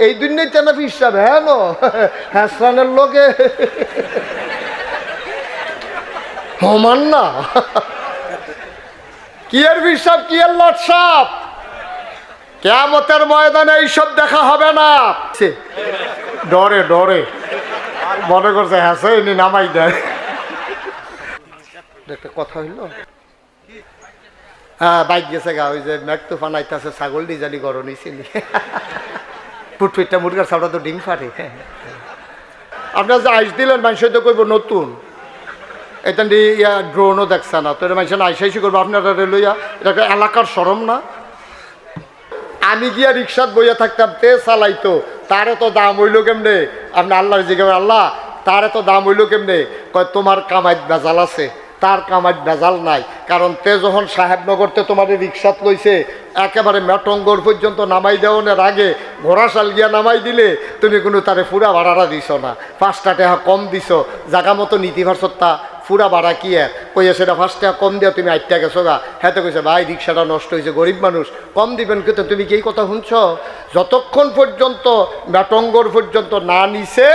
এই দুনিয়াতে না পিসাব হ্যাঁ হ্যাসরানের লোকে হমান না কি এর পিসাব কি এর লটসাপ। কিয়ামতের ময়দানে এইসব দেখা হবে না। ডরে ডরে মনে করছে হ্যাঁ এনে নামাই দেয়। একটা কথা হইল, হ্যাঁ বাইক গেছে গা, ওই যে ম্যাক তুফান আইতাছে ছাগল ডিজানি গরম নিছিলি ফুটফিটটা মুরগার সাউটা তো ডিম ফাটে। আপনার যে আইস দিলেন মানুষ তো করবো নতুন এটা ইয়া ড্রোনও দেখছে না তো, এটা মানুষ আইসাইসি করবো আপনারা লইয়া, এটা একটা এলাকার শরম না। আমি গিয়া রিক্সাত বইয়া থাকতাম, তে চালাইতো, তারও তো দাম হইল কেমনে। আপনি আল্লাহর জিজ্ঞাসা আল্লাহ তার এত দাম হইল কেমনে, কয় তোমার কামাইত বেজাল আছে, তার কামাইত বেজাল নাই। কারণ তে যখন সাহেবনগরতে তোমার রিক্সাত লইছে একেবারে মেটঙ্গর পর্যন্ত নামাই দেওয়ার আগে ঘোড়াশাল গিয়া নামাই দিলে তুমি কোনো তারে ফুরা ভাড়াটা দিছ না, 5টা টাকা কম দিছ, জাগা মতো নীতি ভারসত্তা ফুরা ভাড়া কি আর কইয়া সেটা 5 টাকা কম দিয়া তুমি 8 টাকা গেছো গা। হ্যাঁ তো কইছে ভাই রিক্সাটা নষ্ট হয়েছে, গরিব মানুষ কম দিবেন, কিন্তু তুমি কি এই কথা শুনছ? যতক্ষণ পর্যন্ত মেটঙ্গর পর্যন্ত না নিছে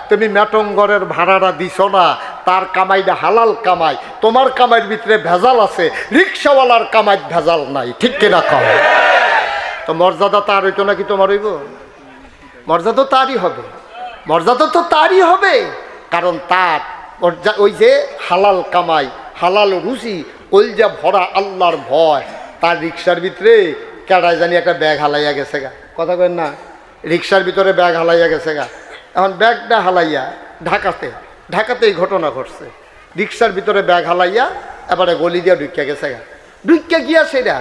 তুমি মেটঙ্গরের ভাড়াটা দিছ না, তার কামাইটা হালাল কামাই, তোমার কামাইয়ের ভিতরে ভেজাল আছে, রিক্সাওয়ালার কামাই ভেজাল নাই, ঠিক কিনা কম? তো মর্যাদা তার হইতো নাকি তোমার হইব? মর্যাদা তারই হবে, মর্যাদা তো তারই হবে, কারণ তার ওই যে হালাল কামাই, হালাল রুচি, কলজা ভরা আল্লাহর ভয়। তার রিক্সার ভিতরে কেডায় জানি একটা ব্যাগ হালাইয়া গেছে গা, কথা কেন না, রিক্সার ভিতরে ব্যাগ হালাইয়া গেছে গা। এখন ব্যাগটা হালাইয়া ঢাকাতে এই ঘটনা ঘটছে, রিক্সার ভিতরে ব্যাগ হালাইয়া এবারে গলি দিয়া ঢুকিয়া গেছে গা, ঢুকিয়া গিয়া সেটা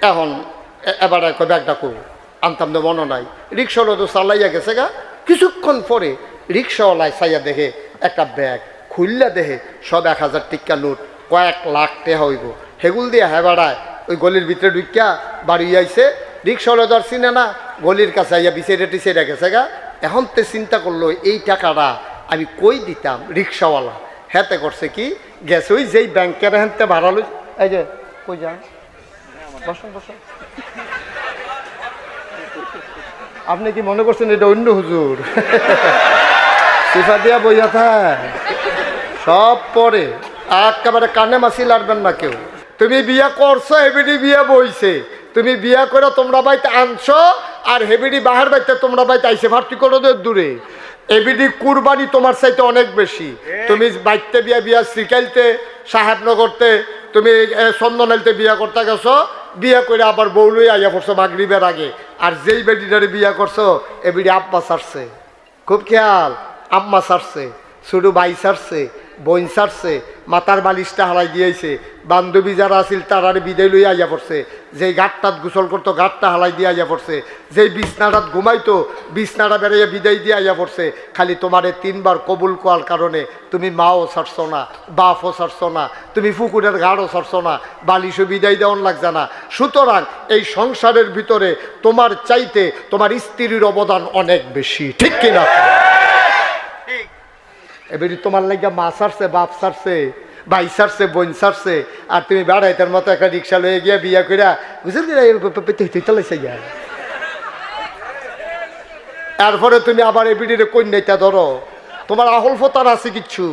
এখন এবারে ব্যাগটা কো আনতাম তো মনে নাই, রিক্সাওয়ালা তো চালাইয়া গেছে গা। কিছুক্ষণ পরে রিক্সাওয়ালায় চাইয়া দেখে একটা ব্যাগ খুললা দেখে সব 1000 টিকা নোট, কয়েক লাখ টাকা হইব, হেগুল দিয়া হেবাড়ায় ওই গলির ভিতরে ঢুকিয়া বাড়ি আইছে। রিক্সাওয়ালা ধর চিনে না, গলির কাছে আইয়া বিছাইটা গেছে গা। এখন তে চিন্তা করলো এই টাকাটা আমি কই দিতাম, রিক্সাওয়ালা হেতে করছে কি গেছে ওই যেই ব্যাংকের হেনতে ভাড়ালো, এই যে কই যান বসুন বসুন। আপনি কি মনে করছেন এটা অন্য হুজুর? সিফা দিয়া বইয়া থাক সব পরে একেবারে কানে মাছি লাড়বেন না কেউ। তুমি বিয়া করছো, হেবিডি বিয়া বইছে, তুমি বিয়া করে তোমরা বাইতে আনছো, আর হেবিডি বাহার বাইতে তোমরা বাইতে আইসে, পার্থক্য দূরে। এবিডি কুরবানি তোমার চাইতে অনেক বেশি। তুমি বাইতে বিয়া শ্রীকাইলতে সাহেবনগরতে তুমি চন্দনাইলতে বিয়া করতে গেছো, বিয়া করে আবার বউলই আইয়া পড়ছো মাগরিবের আগে। আর যেই বেডিটারে বিয়া করছো এবিডি আব্বা ছাড়ছে, খুব খেয়াল, আম্মা ছাড়ছে, ছোটো ভাই ছাড়ছে, বোন ছাড়ছে, মাথার বালিশটা হারাই দিয়েছে, বান্ধবী যারা আছিল তারারে বিদায় লইয়া আইয়া পড়ছে, যেই গাঁটটাত গোসল করতো গাঁটটা হালাই দিয়ে আইয়া পড়ছে, যেই বিছনাটাত ঘুমাইতো বিছনাটা বেড়াইয়া বিদায় দিয়ে আইয়া পড়ছে। খালি তোমারে 3 বার কবুল করার কারণে তুমি মাও ছাড়ছো না, বাপও ছাড়ছো না, তুমি পুকুরের ঘাড়ও ছাড়ছো না, বালিশও বিদায় দেওয়ান লাগছে না। সুতরাং এই সংসারের ভিতরে তোমার চাইতে তোমার স্ত্রীর অবদান অনেক বেশি, ঠিক কিনা? এবারে তোমার লাগিয়া মা ছাড়ছে, বাপ ছাড়ছে, ভাই ছাড়ছে, বোন ছাড়ছে, আর তুমি বেড়াইতার মতো একটা রিক্সা লয়ে গিয়া বিয়া কইরা বুঝলি যায়। এরপরে তুমি আবার এবিডিরে কন্যাইটা ধরো, তোমার আহল ফতার আছে কিচ্ছু।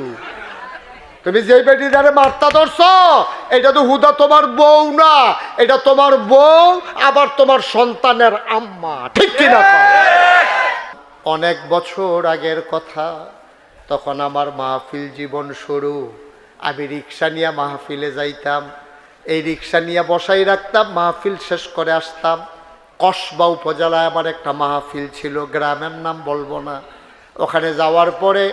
তুমি যে বেডিটারে মারতা ধরছ এটা তো হুদা তোমার বউ না, এটা তোমার বউ, আবার তোমার সন্তানের আম্মা, ঠিক কিনা? অনেক বছর আগের কথা, তখন আমার মাহফিল জীবন শুরু। আমি রিক্সা নিয়ে মাহফিলে যাইতাম, এই রিক্সা নিয়ে বসাই রাখতাম, মাহফিল শেষ করে আসতাম। কসবা উপজেলায় আমার একটা মাহফিল ছিল, গ্রামের নাম বলবো না। ওখানে যাওয়ার পরে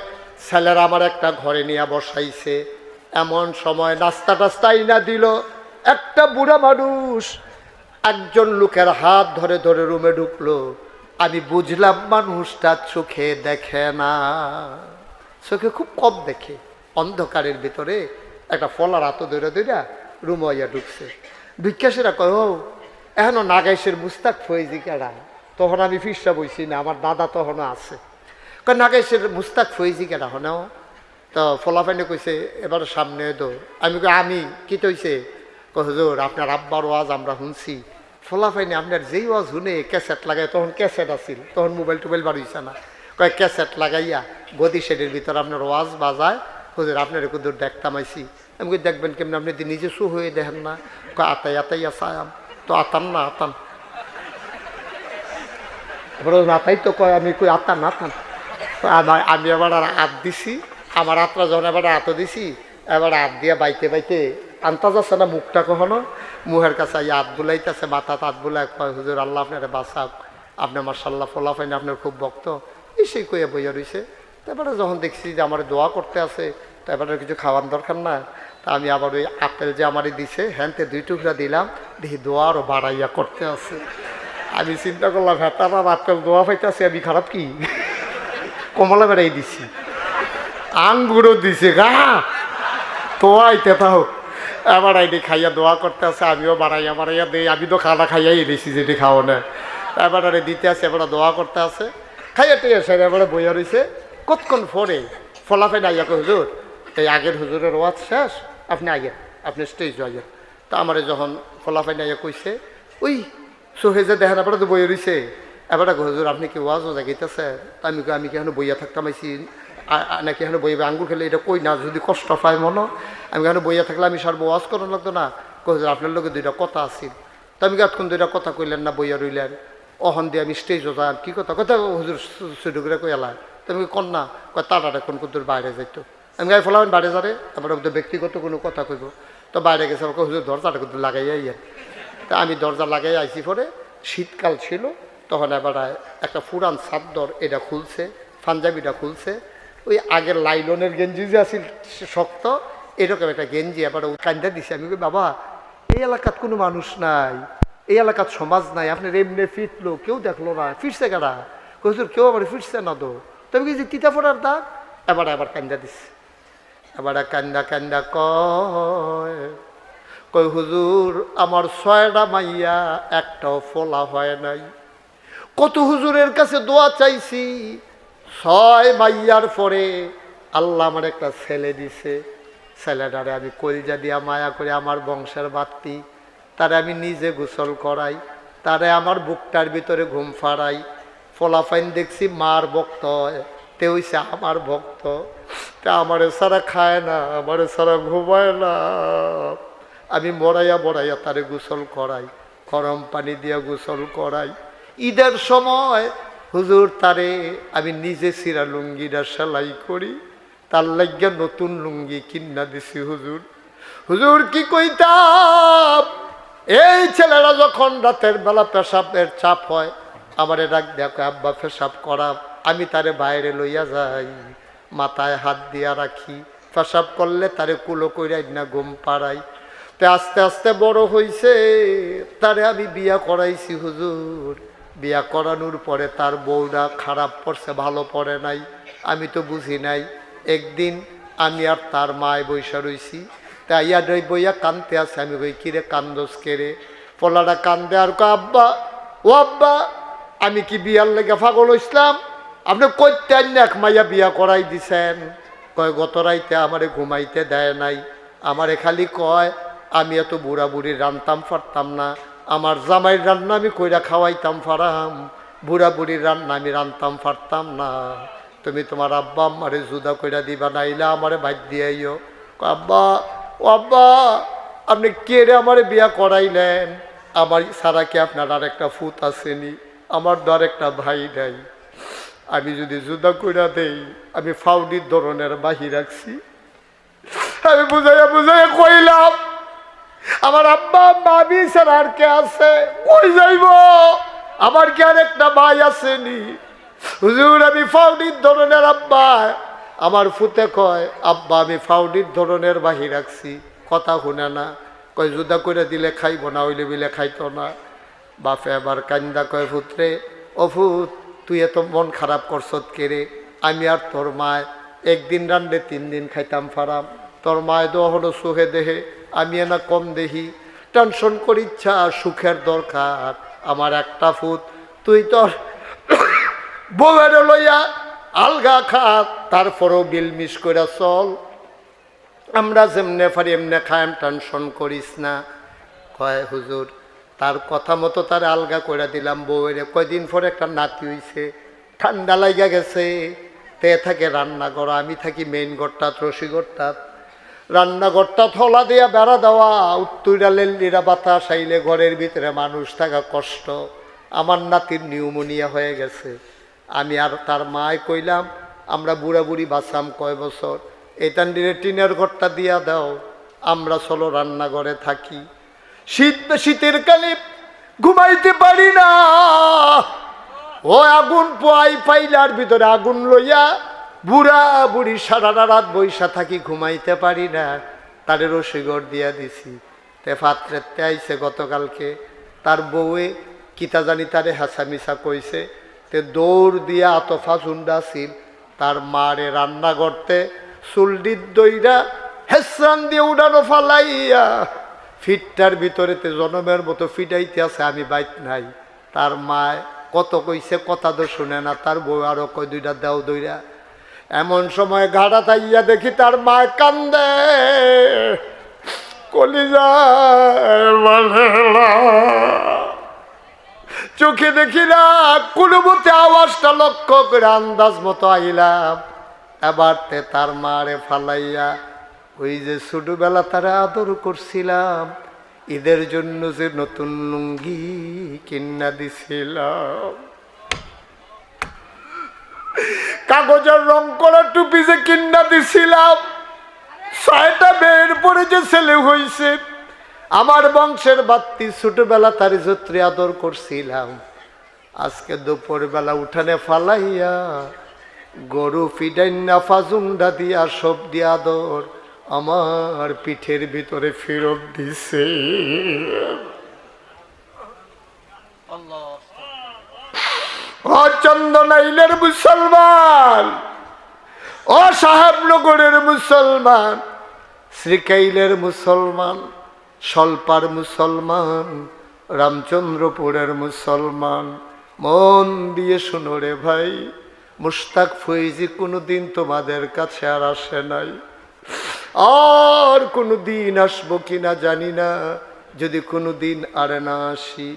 ছেলেরা আমার একটা ঘরে নিয়ে বসাইছে। এমন সময় নাস্তা টাস্তাই না দিল, একটা বুড়া মানুষ একজন লোকের হাত ধরে ধরে রুমে ঢুকলো। আমি বুঝলাম মানুষটা চোখে দেখে না, চোখে খুব কম দেখে, অন্ধকারের ভিতরে একটা ফলার হাত ধরে ধরে রুমে আইয়া ঢুকছে। ঢুকিয়াসেরা কয় ও এখনো নাগাইশের মুস্তাক ফয়েজি কেডা? তখন আমি ফিরসা বইছি না, আমার দাদা তখনও আছে। কয় নাগাইশের মুস্তাক ফয়েজি কেডা হনেও? তো ফলাফাইনে কইছে এবার সামনে তো। আমি কই আমি কি তৈছে? কয় হুজুর আপনার আব্বার ওয়াজ আমরা শুনছি, ফলাফাইনি আপনার যেই ওয়াজ শুনে ক্যাসেট লাগাই, তখন ক্যাসেট আসিল, তখন মোবাইল টোবাইল বাড়িয়েছে না, কয় ক্যাসেট লাগাইয়া গদি শেডের ভিতর আপনার ওয়াজ বাজায়, হুজুর আপনার একটু দূর দেখতাম আইসি। আমি কই দেখবেন কেমন, আপনি নিজে শু হয়ে দেখেন না? কয় আতাই আতাইয়া চায়াম, তো আতাম না আতাম। আতাই তো কয়, আমি কই আতাম না আতাম। আমি আবার হাত দিছি, আমার হাতটা যখন এবার হাতও দিছি, এবার হাত দিয়ে বাইতে বাইতে আনতা যাচ্ছে না মুখটা কখনো, মুহের কাছে হাত বুলাইতেছে, মাথা হাত বুলাই কয় হুজুর আল্লাহ আপনার বাঁচাক, আপনি মাশাআল্লাহ ফলাফাইনি আপনার খুব ভক্ত, এই সেই কইয়া বইয়া রয়েছে। তারপরে যখন দেখছি যে আমার দোয়া করতে আছে, তারপরে কিছু খাওয়ার দরকার না, তা আমি আবার ওই আপেল যে আমারই দিছে হ্যানতে 2 টুকরা দিলাম, দেখি দোয়া আরও বাড়াইয়া করতে আছে। আমি চিন্তা করলাম ভেতারা আপেল দোয়া পাইতেছে, আমি খারাপ কি? কমলা বেড়াই দিছি, আঙ্গুরও দিছে গা, তোয়াইতে তাও এবার আইডি খাইয়া দোয়া করতে আছে, আমিও বাড়াইয়া বাড়াইয়া দিই, আমি তো খানা খাইয়াই এনেছি যেটি খাও না, এবার আরে দিতে আছে, এবার দোয়া করতে আছে, খাইয়া টিয়া সে এবারে বইয়া রয়েছে। কতক্ষণ পরে ফলাফাইন আইয়া কই হুজুর এই আগের হুজুরের ওয়াজ শেষ, আপনি আগে আপনি স্টেজ আইয়া। তা আমার যখন ফলাফাইন আইয়া কইছে, ওই সোহেজে দেখেন এবার তো বইয়া রয়েছে, এবার হুজুর আপনি কি ওয়াজও জাগাইতেছে? আমি কি এখন বইয়া থাকতাম আইসি নাকি এখন বইবে আঙ্গুর খেলে, এটা কই না যদি কষ্ট পায় মনে, আমি এখানে বইয়া থাকলে আমি সার ওয়াজ করানো লাগতো না? হুজুর আপনার লোকে 2টা কথা আসছিল, তো আমি এতক্ষণ 2টা কথা কইলেন না, বইয়া রইলেন, অহন দিয়ে আমি স্টেজও যান, কী কথা কথা হুজুর সুডু করে কই এলাম, তুমি কন্যা কয় তাড়াটা কোন কুদুর বাইরে যাইতো, আমি গায়ে ফেলাম বাইরে যারে, আমার ব্যক্তিগত কোনো কথা কইব, তো বাইরে গেছে আমাকে হুজুর দরজাটা কিন্তু লাগাইয়া ইয়ে। তা আমি দরজা লাগাই আইসি, পরে শীতকাল ছিল, তখন এবার একটা পুরান চাদর এটা খুলছে, পাঞ্জাবিটা খুলছে, ওই আগের লাইলনের গেঞ্জি যে আছিল শক্ত, এরকম একটা গেঞ্জি এবার কান্দা দিছে। আমি কই বাবা এই এলাকাত কোনো মানুষ নাই, এই এলাকাত সমাজ নাই, আপনার এমনি ফিরলো, কেউ দেখলো না, ফিরছে কারা? হুজুর কেউ আবার ফিরছে না তো। তবে কি যে তিতা ফোড়ার দাগ, এবার কান্দা দিছে, এবার কান্দা কান্দা কয় হুজুর আমার 6টা মাইয়া একটাও ফোলা হয় নাই, কত হুজুরের কাছে দোয়া চাইছি, 6 মাইয়ার পরে আল্লাহ আমার একটা ছেলে দিছে, ছেলেটারে আমি কলজা দিয়া মায়া করে আমার বংশের বাত্তি, তারে আমি নিজে গোসল করাই, তারে আমার বুকটার ভিতরে ঘুম ফাড়াই, ফলাফাইন দেখছি মার ভক্ত হয়, তে হইছে আমার ভক্ত, তা আমারে সারা খায় না, আমারে সারা ঘুমায় না, আমি মরাইয়া তারে গোসল করাই, গরম পানি দিয়া গোসল করাই। ঈদের সময় হুজুর তারে আমি নিজে সিরা লুঙ্গিটা সেলাই করি, তার লাগিয়া নতুন লুঙ্গি কিনা দিছি হুজুর। হুজুর কি কইতাম, এই ছেলেরা যখন রাতের বেলা পেশাবের চাপ হয়, আমারে ডাক দেখো আব্বা পেশাব করা, আমি তারে বাইরে লইয়া যাই, মাথায় হাত দিয়া রাখি, পেশাব করলে তারে কুলো কইরাই না ঘুম পাড়াই। তে আস্তে আস্তে বড় হইছে, তারে আমি বিয়া করাইছি হুজুর। বিয়া করানোর পরে তার বউরা খারাপ পড়ছে, ভালো পড়ে নাই, আমি তো বুঝি নাই। একদিন আমি আর তার মায় বৈশা রইছি, তাই ইয়াডই বইয়া কান্দতে আছে, আমি কই কিরে কান্দস কেরে? পোলাটা কান্দে আর কয় আব্বা, ও আব্বা আমি কি বিয়ার লেগে পাগল হইছিলাম? আপনি কইতে এক মাইয়া বিয়া করাই দিছেন। কয় গত রাইতে আমারে ঘুমাইতে দেয় নাই, আমারে খালি কয় আমি এত বুড়া বুড়ি রান্তাম পারতাম না, আমার জামাইয়ের রান্না আমি কইরা খাওয়াইতাম পারাম, বুড়া বুড়ির রান্না আমি রান্তাম পারতাম না, তুমি তোমার আব্বা আমারে জুদা কইরা দিবা, নাইলে আমারে ভাত দিয়াইও। আব্বা ও আব্বা আপনি কে রে আমারে বিয়া করাইলেন? আমার সারা কি আপনার আর একটা ফুত আসেনি? আমার তো আর একটা ভাই নাই, আমি যদি জুদা কইরা দেই আমি ফাউডির ধরনের বাহি রাখছি। আমি বুঝাইয়া কইলাম আমার আব্বা মামি ছাড়া আর কে আছে, কই যাইব, আমার কি আর একটা ভাই আসেনি? হুজুর আমি ফাউডির ধরনের আব্বা। আমার ফুতে কয় আব্বা আমি ফাউডির ধরনের বাহি রাখছি, কথা শুনে না, কয় জুদা করে দিলে খাইব না, হইলে বিলে খাইতো না। বাপে আবার কান্দা কয় ফুতরে, ও ফুত তুই এত মন খারাপ করছত কেরে? আমি আর তোর মায় একদিন রান্ডে 3 দিন খাইতাম ফারাম, তোর মায় তো হলো সুখে দেহে, আমি না কম দেহি, টেনশন করি ইচ্ছা সুখের দরকার, আমার একটা ফুত, তুই তোর বউয়ের লইয়া আলগা খা, তারপরেও বিল মিস করে চল, আমরা যেমনে পারি এমনে খাইম, টেনশন করিস না। কয় হুজুর তার কথা মতো তার আলগা করে দিলাম। বউয়ের কয়দিন পরে একটা নাতি হইছে, ঠান্ডা লাগা গেছে, তে থাকে রান্নাঘর, আমি থাকি মেইন ঘরটা রসিঘরটা। রান্নাঘরটা থলা দিয়া বেড়া দেওয়া, উত্তরা লেল্লিরা বাতাস আইলে ঘরের ভিতরে মানুষ থাকা কষ্ট। আমার নাতির নিউমোনিয়া হয়ে গেছে। আমি আর তার মায় কইলাম, আমরা বুড়া বুড়ি বাঁচাম কয় বছর, এটান দিলে টিনের ঘরটা দিয়া দাও, আমরা চলো রান্নাঘরে থাকি। শীতের কালে ঘুমাইতে পারি না, ও আগুন পোয়াই পাইলার ভিতরে আগুন লইয়া বুড়া বুড়ি সারা রাত বৈশা থাকি, ঘুমাইতে পারি না। তারে রসিঘর দিয়া দিছি। তে ফাত্রেতে আইছে গতকালকে, তার বউয়ে কিতা জানি তারে হাসামিসা কইছে। তে দৌড় দিয়া আতফা জুন্ডাছিল তার মারে রান্না করতে, চুলডির দইরা হেসরান দিয়ে উড়ানো ফালাইয়া ফিটটার ভিতরেতে জনমের মতো ফিটাইতে আছে। আমি বাইত নাই। তার মা কত কইছে, কথা তো শুনে না। তার বউ আরো কয় দুইটা দেও দইরা। এমন সময় ঘাড়া তাইয়া দেখি তার মা কান্দে, কলিজা চোখে দেখি না, কোনো মতে আওয়াজটা লক্ষ্য করে আন্দাজ মতো আইলাম। এবার তে তার মারে ফালাইয়া ওই যে ছোটবেলা তারা আদর করছিলাম, ঈদের জন্য যে নতুন লুঙ্গি কিনা দিছিলাম, কাগজের রং করা টুপি যে কিনা দিছিলাম, 6টা মেয়ের পরে যে ছেলে হয়েছে, আমার বংশের বাত্তি, ছোটবেলা তার যত্রে আদর করছিলাম, আজকে দুপুরবেলা উঠানে ফালাইয়া গরু ফিডাইনা ফাজুন্ডা দিয়া সব দিয়া আদর আমার পিঠের ভিতরে ফেরত দিছে। ও চন্দনাইলের মুসলমান, ও সাহেবনগরের মুসলমান, শ্রীকাইলের মুসলমান, সলপার মুসলমান, রামচন্দ্রপুরের মুসলমান, মন দিয়ে শুনো রে ভাই, মুশতাক ফৈজি কোনোদিন তোমাদের কাছে আর আসে নাই, আর কোনোদিন আসবো কিনা জানি না। যদি কোনোদিন আর না আসি,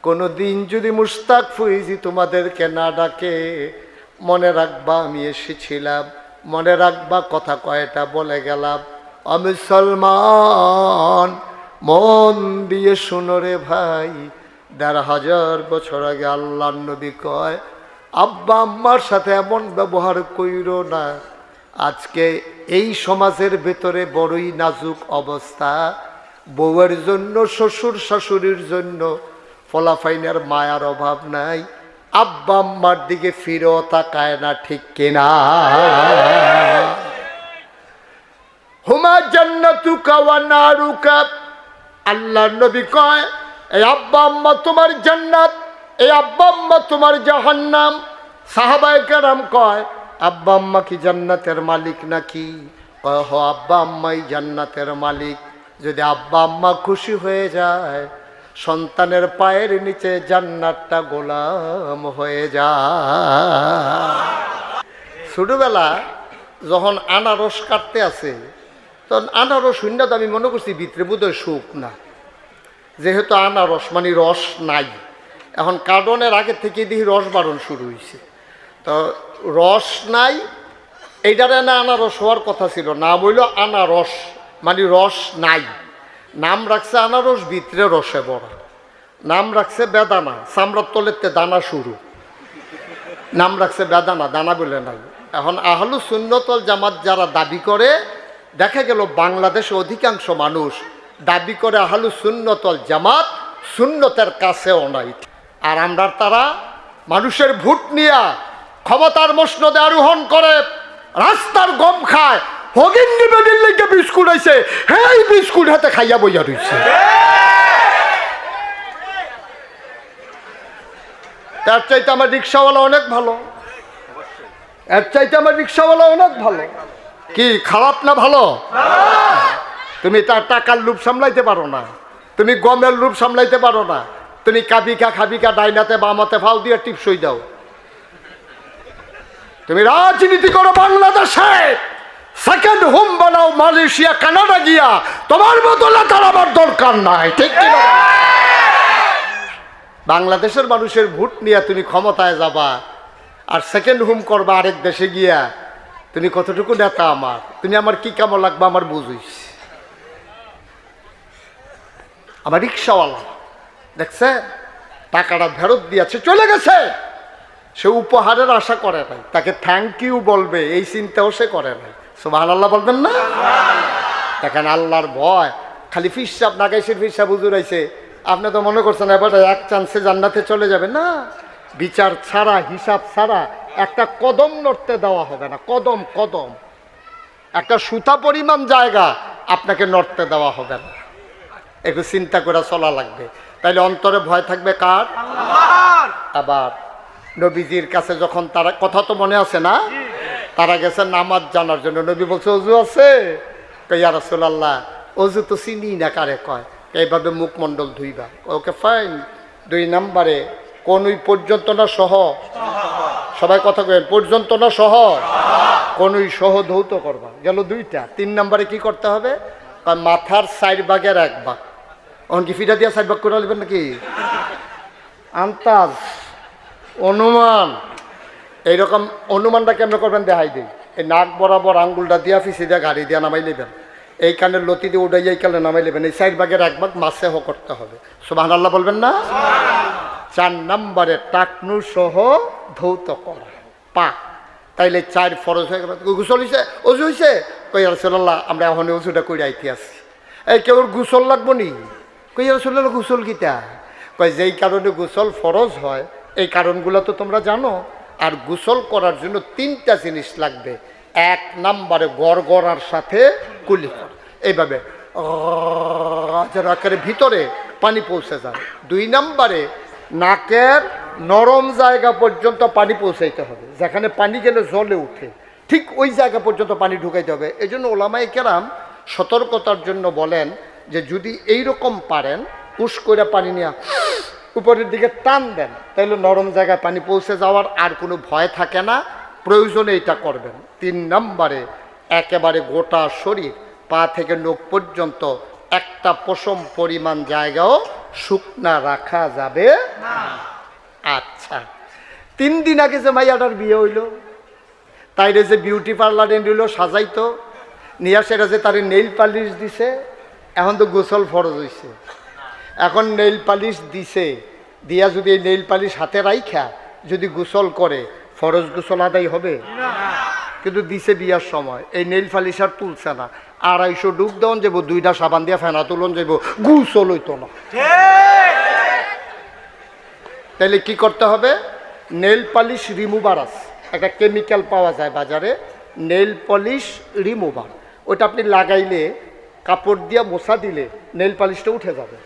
কোনোদিন যদি মুশতাক ফৈজি তোমাদেরকে না ডাকে, মনে রাখবা আমি এসেছিলাম, মনে রাখবা কথা কয়টা বলে গেলাম। মুসলমান মন দিয়ে শুনো রে ভাই, ১,৫০০ বছর আগে আল্লাহর নবী কয়, আব্বা আম্মার সাথে এমন ব্যবহার কইরো না। আজকে এই সমাজের ভেতরে বড়ই নাজুক অবস্থা, বউয়ের জন্য, শ্বশুর শাশুড়ির জন্য ফলাফাইনের মায়ার অভাব নাই, আব্বা আম্মার দিকে ফিরেও তাকায় না, ঠিক কিনা? হুমা জান্নাতুকা ওয়া নারুকা, আল্লাহর নবী কয়, এই আব্বা আম্মা তোমার জান্নাত, এই আব্বা আম্মা তোমার জাহান্নাম। সাহাবায়ে কেরাম কয়, আব্বা আম্মা কি জান্নাতের মালিক নাকি? কয় হ, আব্বা আম্মাই জান্নাতের মালিক। যদি আব্বা আম্মা খুশি হয়ে যায়, সন্তানের পায়ের নিচে জান্নাতটা গোলাম হয়ে যায়। ছোটবেলা যখন আনারস কাটতে আছে, তখন আনারস শূন্য আমি মনে করছি ভিতরে বোধহয় সুখ না, যেহেতু আনারস মানে রস নাই। এখন কার্টনের আগে থেকে দেখি রস বারণ শুরু হয়েছে, তো রস নাই, এইটারে না আনারস হওয়ার কথা ছিল, নাম হইল আনারস মানে রস নাই। নাম রাখছে আনারস, ভিতরে রসে বড়। নাম রাখছে বেদানা, চামড়ার তলেতে দানা শুরু, নাম রাখছে বেদানা, দানা বলে নাই। এখন আহলু সুন্নাত ওয়াল জামাত যারা দাবি করে, দেখা গেল বাংলাদেশে অধিকাংশ মানুষ দাবি করে আহলু সুন্নাত ওয়াল জামাত, সুন্নতের কাছেও নাই। আর আমরা তারা মানুষের ভোট নিয়া ক্ষমতার মসনদে আরোহণ করে রাস্তার গম খায়, হগিন নিবেদির লেগে বিস্কুট আইছে, হ্যাঁ বিস্কুট হাতে খাইয়া বইয়া রইছে। তার চাইতে আমার রিক্সাওয়ালা অনেক ভালো, এর চাইতে আমার রিক্সাওয়ালা অনেক ভালো। কি খারাপ না ভালো? তুমি তার টাকার লোভ সামলাইতে পারো না, তুমি গমের লোভ সামলাইতে পারো না, তুমি কাবিকা খাবিকা ডাইনাতে বামাতে ফাও দিয়ে টিপসই দাও। তুমি রাজনীতি করো বাংলাদেশে, সেকেন্ড হোম বানাও মালয়েশিয়া কানাডা গিয়া, তোমার বদলে তার আমার দরকার নাই, ঠিক কি না? বাংলাদেশের মানুষের ভোট নিয়ে তুমি ক্ষমতায় যাবা আর সেকেন্ড হোম করবা আরেক দেশে গিয়া, তুমি কতটুকু নেতা আমার, তুমি আমার কি কেমন লাগবে আমার বুঝিস। আমার রিক্সাওয়ালা দেখছে টাকাটা ফেরত দিয়েছে চলে গেছে, সে উপহারের আশা করে নাই, তাকে থ্যাংক ইউ বলবে এই চিন্তাও সে করে নাই। সুবহানাল্লাহ বলবেন না? দেখেন আল্লাহর ভয়, খালি ফিসাব নাগাইশের ফিসাব হুজুর আইছে, আপনি তো মনে করছেন এবার এক চান্সে জান্নাতে চলে যাবে না, বিচার ছাড়া হিসাব ছাড়া একটা কদম নড়তে দেওয়া হবে না। কদম কদম একটা সুতা পরিমাণ জায়গা আপনাকে নড়তে দেওয়া হবে না। একটু চিন্তা করে চলা লাগবে, তাইলে অন্তরে ভয় থাকবে কার? আবার নবীজির কাছে যখন তারা, কথা তো মনে আছে না, তারা গেছে নামাজ জানার জন্য, নবী বলছে অজু আছে, ইয়া রাসূলুল্লাহ অজু তো চিনি না কারে কয়, এইভাবে মুখমণ্ডল ধুইবা। Okay fine. 2 নম্বরে কোনই পর্যন্ত না সহ, সবাই কথা কয়েন, পর্যন্ত না সহ, কোনই সহ ধৌত করবা, গেল 2টা। 3 নম্বরে কি করতে হবে? মাথার 4 ভাগের 1 ভাগ। অন কি ফিটা দিয়া 4 ভাগ করে নেবেন নাকি? আন্তাজ, অনুমান, এইরকম অনুমানটা কেমন করবেন দেখাই দিই। এই নাক বরাবর আঙ্গুলটা দিয়া ফিসি দিয়া গাড়ি দিয়া নামাই নেবেন, এই কানের লতি দিয়ে উঠাই এই কানে নামাই নেবেন, এই 4 ভাগের 1 ভাগ মাসে করতে হবে। সুবহানাল্লাহ বলবেন না? 4 নম্বরে টাকনু সহ ধৌত করা পা, তাইলে 4 ফরজ হয়ে গেল। গোসল হয়েছে, অজু হয়েছে, কই রাসূলুল্লাহ আমরা এখন অজুটা করে আইতে আসি। এই কেউ গোসল লাগবো নি? কই রাসূলুল্লাহ গোসল কিতা? কয় যেই কারণে গোসল ফরজ হয় এই কারণগুলো তো তোমরা জানো, আর গোসল করার জন্য 3টা জিনিস লাগবে। 1 নম্বরে গড়গড়ার সাথে কুলি করা, এইভাবে আকারে ভিতরে পানি পৌঁছে যায়। 2 নম্বরে নাকের নরম জায়গা পর্যন্ত পানি পৌঁছাইতে হবে, যেখানে পানি গেলে জলে উঠে ঠিক ওই জায়গা পর্যন্ত পানি ঢুকাইতে হবে। এই জন্য ওলামায়ে কেরাম সতর্কতার জন্য বলেন যে যদি এইরকম পারেন উস করে পানি নিয়ে উপরের দিকে টান দেন, তাইলে নরম জায়গায় পানি পৌঁছে যাওয়ার আর কোনো ভয় থাকে না, প্রয়োজনে এটা করবেন। 3 নম্বরে একেবারে গোটা শরীর পা থেকে নখ পর্যন্ত একটা পশম পরিমাণ জায়গাও শুকনা রাখা যাবে না। আচ্ছা, 3 দিন আগে যে মাইয়াটার বিয়ে হইল, তাইরে যে বিউটি পার্লারে নিল সাজাইতো, নিয়ে সেটা যে তার নেইল পালিশ দিছে, এখন তো গোসল ফরজ হয়েছে, এখন নেইল পালিশ দিছে, দিয়া যদি এই নেইল পালিশ হাতে রাইখা যদি গোসল করে ফরজ গোসল আদায় হবে? কিন্তু দিছে বিয়ার সময় এই নেইল পালিশ আর তুলছে না, 250 ডুব দেওয়ান যাবো, 2টা সাবান দিয়া ফেনা তুলন যাবো, গোসল হইতো না। তাইলে কি করতে হবে? নেইল পালিশ রিমুভার আছে, একটা কেমিক্যাল পাওয়া যায় বাজারে, নেইল পলিশ রিমুভার, ওইটা আপনি লাগাইলে কাপড় দিয়া মোছা দিলে নেইল পালিশটা উঠে যাবে।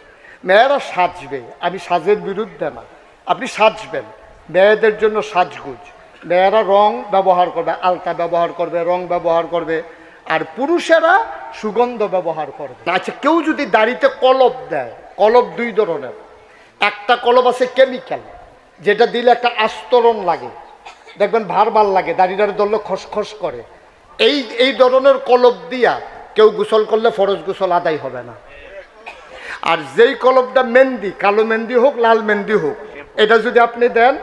মেয়েরা সাজবে, আমি সাজের বিরুদ্ধে না, আপনি সাজবেন, মেয়েদের জন্য সাজগুজ, মেয়েরা রং ব্যবহার করবে, আলতা ব্যবহার করবে, রং ব্যবহার করবে, আর পুরুষেরা সুগন্ধ ব্যবহার করবে। আচ্ছা, কেউ যদি দাড়িতে কলপ দেয়, কলপ 2 ধরনের, একটা কলপ আছে কেমিক্যাল, যেটা দিলে একটা আস্তরণ লাগে, দেখবেন ভারবাল লাগে, দাড়িটার ধরলে খসখস করে, এই ধরনের কলপ দিয়া কেউ গোসল করলে ফরজ গোসল আদায় হবে না। আর যেই কলপটা মেহেন্দি, কালো মেহেন্দি হোক লাল মেহেন্দি হোক, এটা যদি আপনি দেন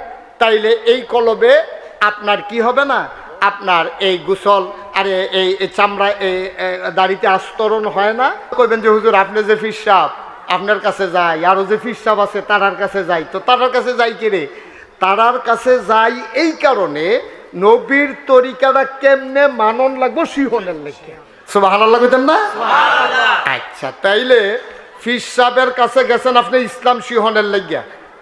তাইলে এই কলবে আপনার কি হবে না, আপনার এই গোসল আর এই চামড়া এই দাড়িতে আস্তরণ হয় না। কইবেন যে হুজুর আপনি যে ফির সাহেব আপনার কাছে যাই, আরও যে ফির সাহেব আছে তারার কাছে যাই, তো তারার কাছে যাই কিরে? তারার কাছে যাই এই কারণে নবীর তরিকাটা কেমনে মানন লাগবো শিহনের লেগে। সুবহানাল্লাহ কইতেন না? আচ্ছা, তাইলে ফির সাহেবের কাছে গেছেন আপনি ইসলাম শিহনের লেগে,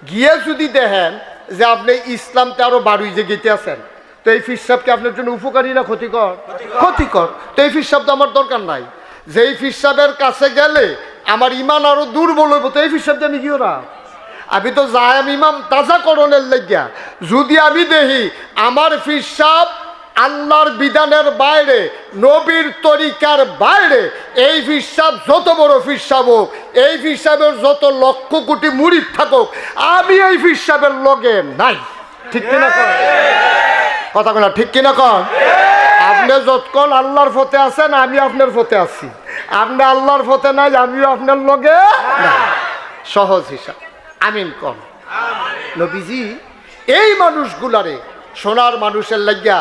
গিয়ে যদি দেখেন যে আপনি ইসলামতে আরো বাড়ুই যে গেতে আছেন, তো এই ফির সাহেবকে আপনার জন্য উপকারী না ক্ষতিকর? ক্ষতিকর। তো এই ফির সাহেব তো আমার দরকার নাই, যে এই ফির সাহেবের কাছে গেলে আমার ইমান আরো দুর্বল হইব, তো এই ফির সাহেব আমি গিয়েও না, আমি তো যাই আমি ইমাম তাজা করণের লেগিয়া। যদি আমি দেখি আমার ফির সাহেব আল্লাহর বিধানের বাইরে, নবীর তরিকার বাইরে, এই ফির সাহেব যত বড় ফির সাহেব হোক, এই ফির সাহেবের যত লক্ষ কোটি মুরিদ থাকুক, আমি এই ফির সাহেবের লগে নাই। ঠিক কিনা কন? কথা বলা ঠিক কিনা কন? আপনি যতক্ষণ আল্লাহর পথে আছেন আমি আপনার পথে আছি, আপনি আল্লাহর পথে নাই আমিও আপনার লগে নাই। সহজ হিসাব। আমিন কন। নবীজি এই মানুষগুলারে সোনার মানুষের লাগিয়া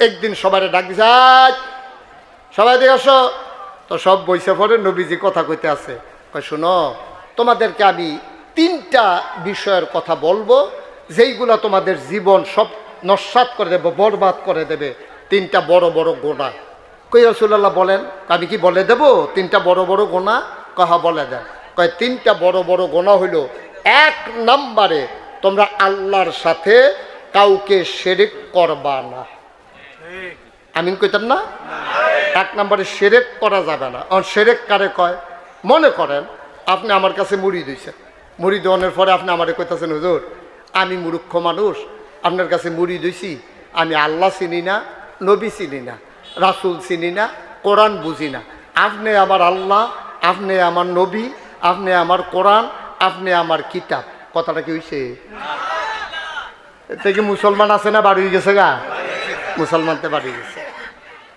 একদিন সবাই ডাক দিছে, সবাই দেখে আসো। তো সব বইসে পড়ে নবীজি কথা কইতে আছে, কয় শোনো, তোমাদেরকে আমি 3টা বিষয়ের কথা বলবো যেইগুলা তোমাদের জীবন সব নস্যাৎ করে দেবে, বরবাদ করে দেবে। 3টা বড় বড় গোনা। কই রাসূলুল্লাহ বলেন। আমি কি বলে দেব 3টা বড় বড় গোনা? কহা বলে দেন। কয় 3টা বড় বড় গোনা হইল, 1 নম্বরে তোমরা আল্লাহর সাথে কাউকে শিরক করবা না। আমিন কইতাম না? 1 নম্বরে শিরক করা যাবে না। আর শিরক কারে কয়? মনে করেন আপনি আমার কাছে মুড়ি দিয়েছেন, মুড়ি দেওয়ানোর পরে আপনি আমারে কইতাছেন, হুজুর আমি মূর্খ মানুষ, আপনার কাছে মুড়ি দিয়েছি, আমি আল্লাহ চিনি না, নবী চিনি না, রাসূল চিনি না, কোরআন বুঝি না। আপনি আমার আল্লাহ, আপনি আমার নবী, আপনি আমার কোরআন, আপনি আমার কিতাব। কথাটা কি হইছে? এতে কি মুসলমান আছে না বাড়ি গেছে গা? মুসলমানতে বাড়ি গেছে।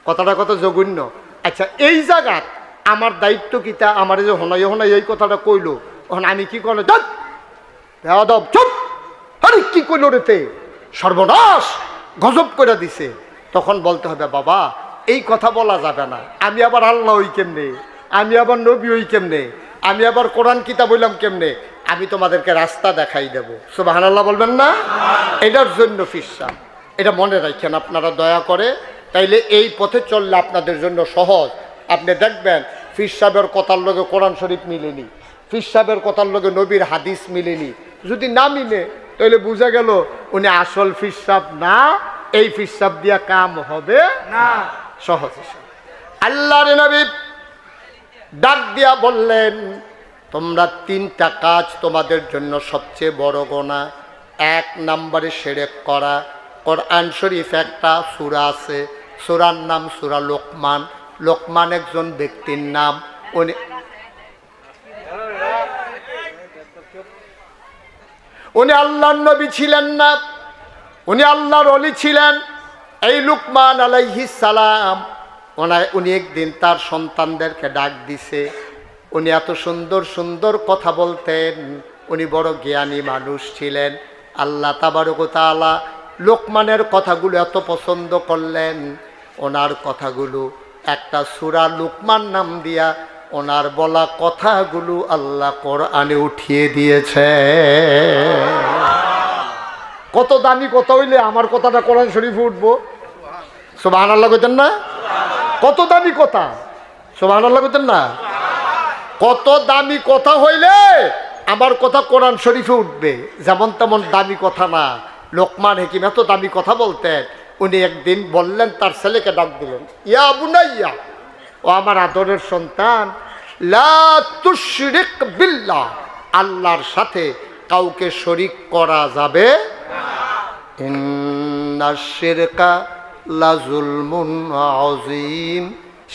কথাটা কত জঘন্য। আচ্ছা, এই জায়গাত আমার দায়িত্ব কিতা? আমার যে হনাই এই কথাটা কইলো, তখন আমি কি করলো? চুপ, আরে কি কইল রেতে, সর্বনাশ, গজব করে দিছে। তখন বলতে হবে, বাবা এই কথা বলা যাবে না, আমি আবার আল্লাহ হই কেমনে, আমি আবার নবী হই কেমনে, আমি আবার কোরআন কিতাব বললাম কেমনে? আমি তোমাদেরকে রাস্তা দেখাই দেব। সুবহানাল্লাহ বলবেন না? এটার জন্য ফিরসাব, এটা মনে রাখেন আপনারা দয়া করে, তাইলে এই পথে চললে আপনাদের জন্য সহজ। আপনি দেখবেন ফিরসাবের কথার লগে কোরআন শরীফ মিলেনি, ফিরসাবের কথার লগে নবীর হাদিস মিলেনি। যদি না মিলে তাহলে বুঝা গেল উনি আসল ফিরসাব না, এই ফিরসাব দিয়া কাম হবে না। সহজ হিসাব। আল্লাহর নবী ডাক দিয়া বললেন, তোমরা 3টা কাজ তোমাদের জন্য সবচেয়ে বড় গুনাহ। 1 নম্বরে শিরক করা। কোরআন শরীফ একটা সূরা আছে, সূরার নাম সূরা লোকমান। লোকমান একজন ব্যক্তির নাম। উনি আল্লাহর নবী ছিলেন না, উনি আল্লাহর ওলি ছিলেন। এই লুকমান আলাইহিস সালাম উনি একদিন তার সন্তানদেরকে ডাক দিছে। উনি এত সুন্দর সুন্দর কথা বলতেন, উনি বড় জ্ঞানী মানুষ ছিলেন। আল্লাহ তাবারক ওয়া তাআলা লোকমানের কথাগুলো এত পছন্দ করলেন, ওনার কথাগুলো একটা সূরা লোকমান নাম দিয়া ওনার বলা কথাগুলো আল্লাহ কোরআনে উঠিয়ে দিয়েছে। কত দামি কথা হইলে আমার কথাটা কোরআন শরীফে উঠবো? সুবহানাল্লাহ কইতেন না? কত দামি কথা, সুবহানাল্লাহ কইতেন না? কত দামি কথা হইলে আমার কথা কোরআন শরীফে উঠবে। যেমন তেমন দামি কথা না। লোকমান হাকিম এত দামি কথা বলতেন। উনি একদিন বললেন, তার ছেলেকে ডাক দিলেন, ইয়া বুনাইয়া, ও আমার আদরের সন্তান, লা তুশরিক বিল্লাহ, আল্লাহর সাথে কাউকে শরীক করা যাবে না। ইন্নাশ শিরকা লাযুলমুন আযীম,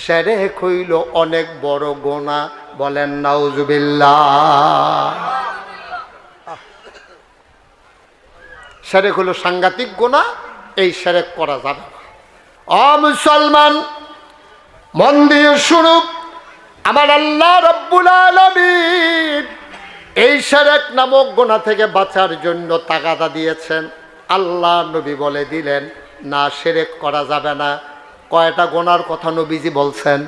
শিরক হইল অনেক বড় গুনাহ। বলেন নাউজুবিল্লাহ। শিরক হলো সাংঘাতিক গুনাহ, এই শিরক করা যাবে না। ও মুসলমান, মন দিয়ে শুনো, আমার আল্লাহ রাব্বুল আলামিন এই শিরক নামক গুনাহ থেকে বাঁচার জন্য তাগাদা দিয়েছেন। আল্লাহ নবী বলে দিলেন, না শিরক করা যাবে না। কয়টা গুনার কথা নবীজি বলছেন?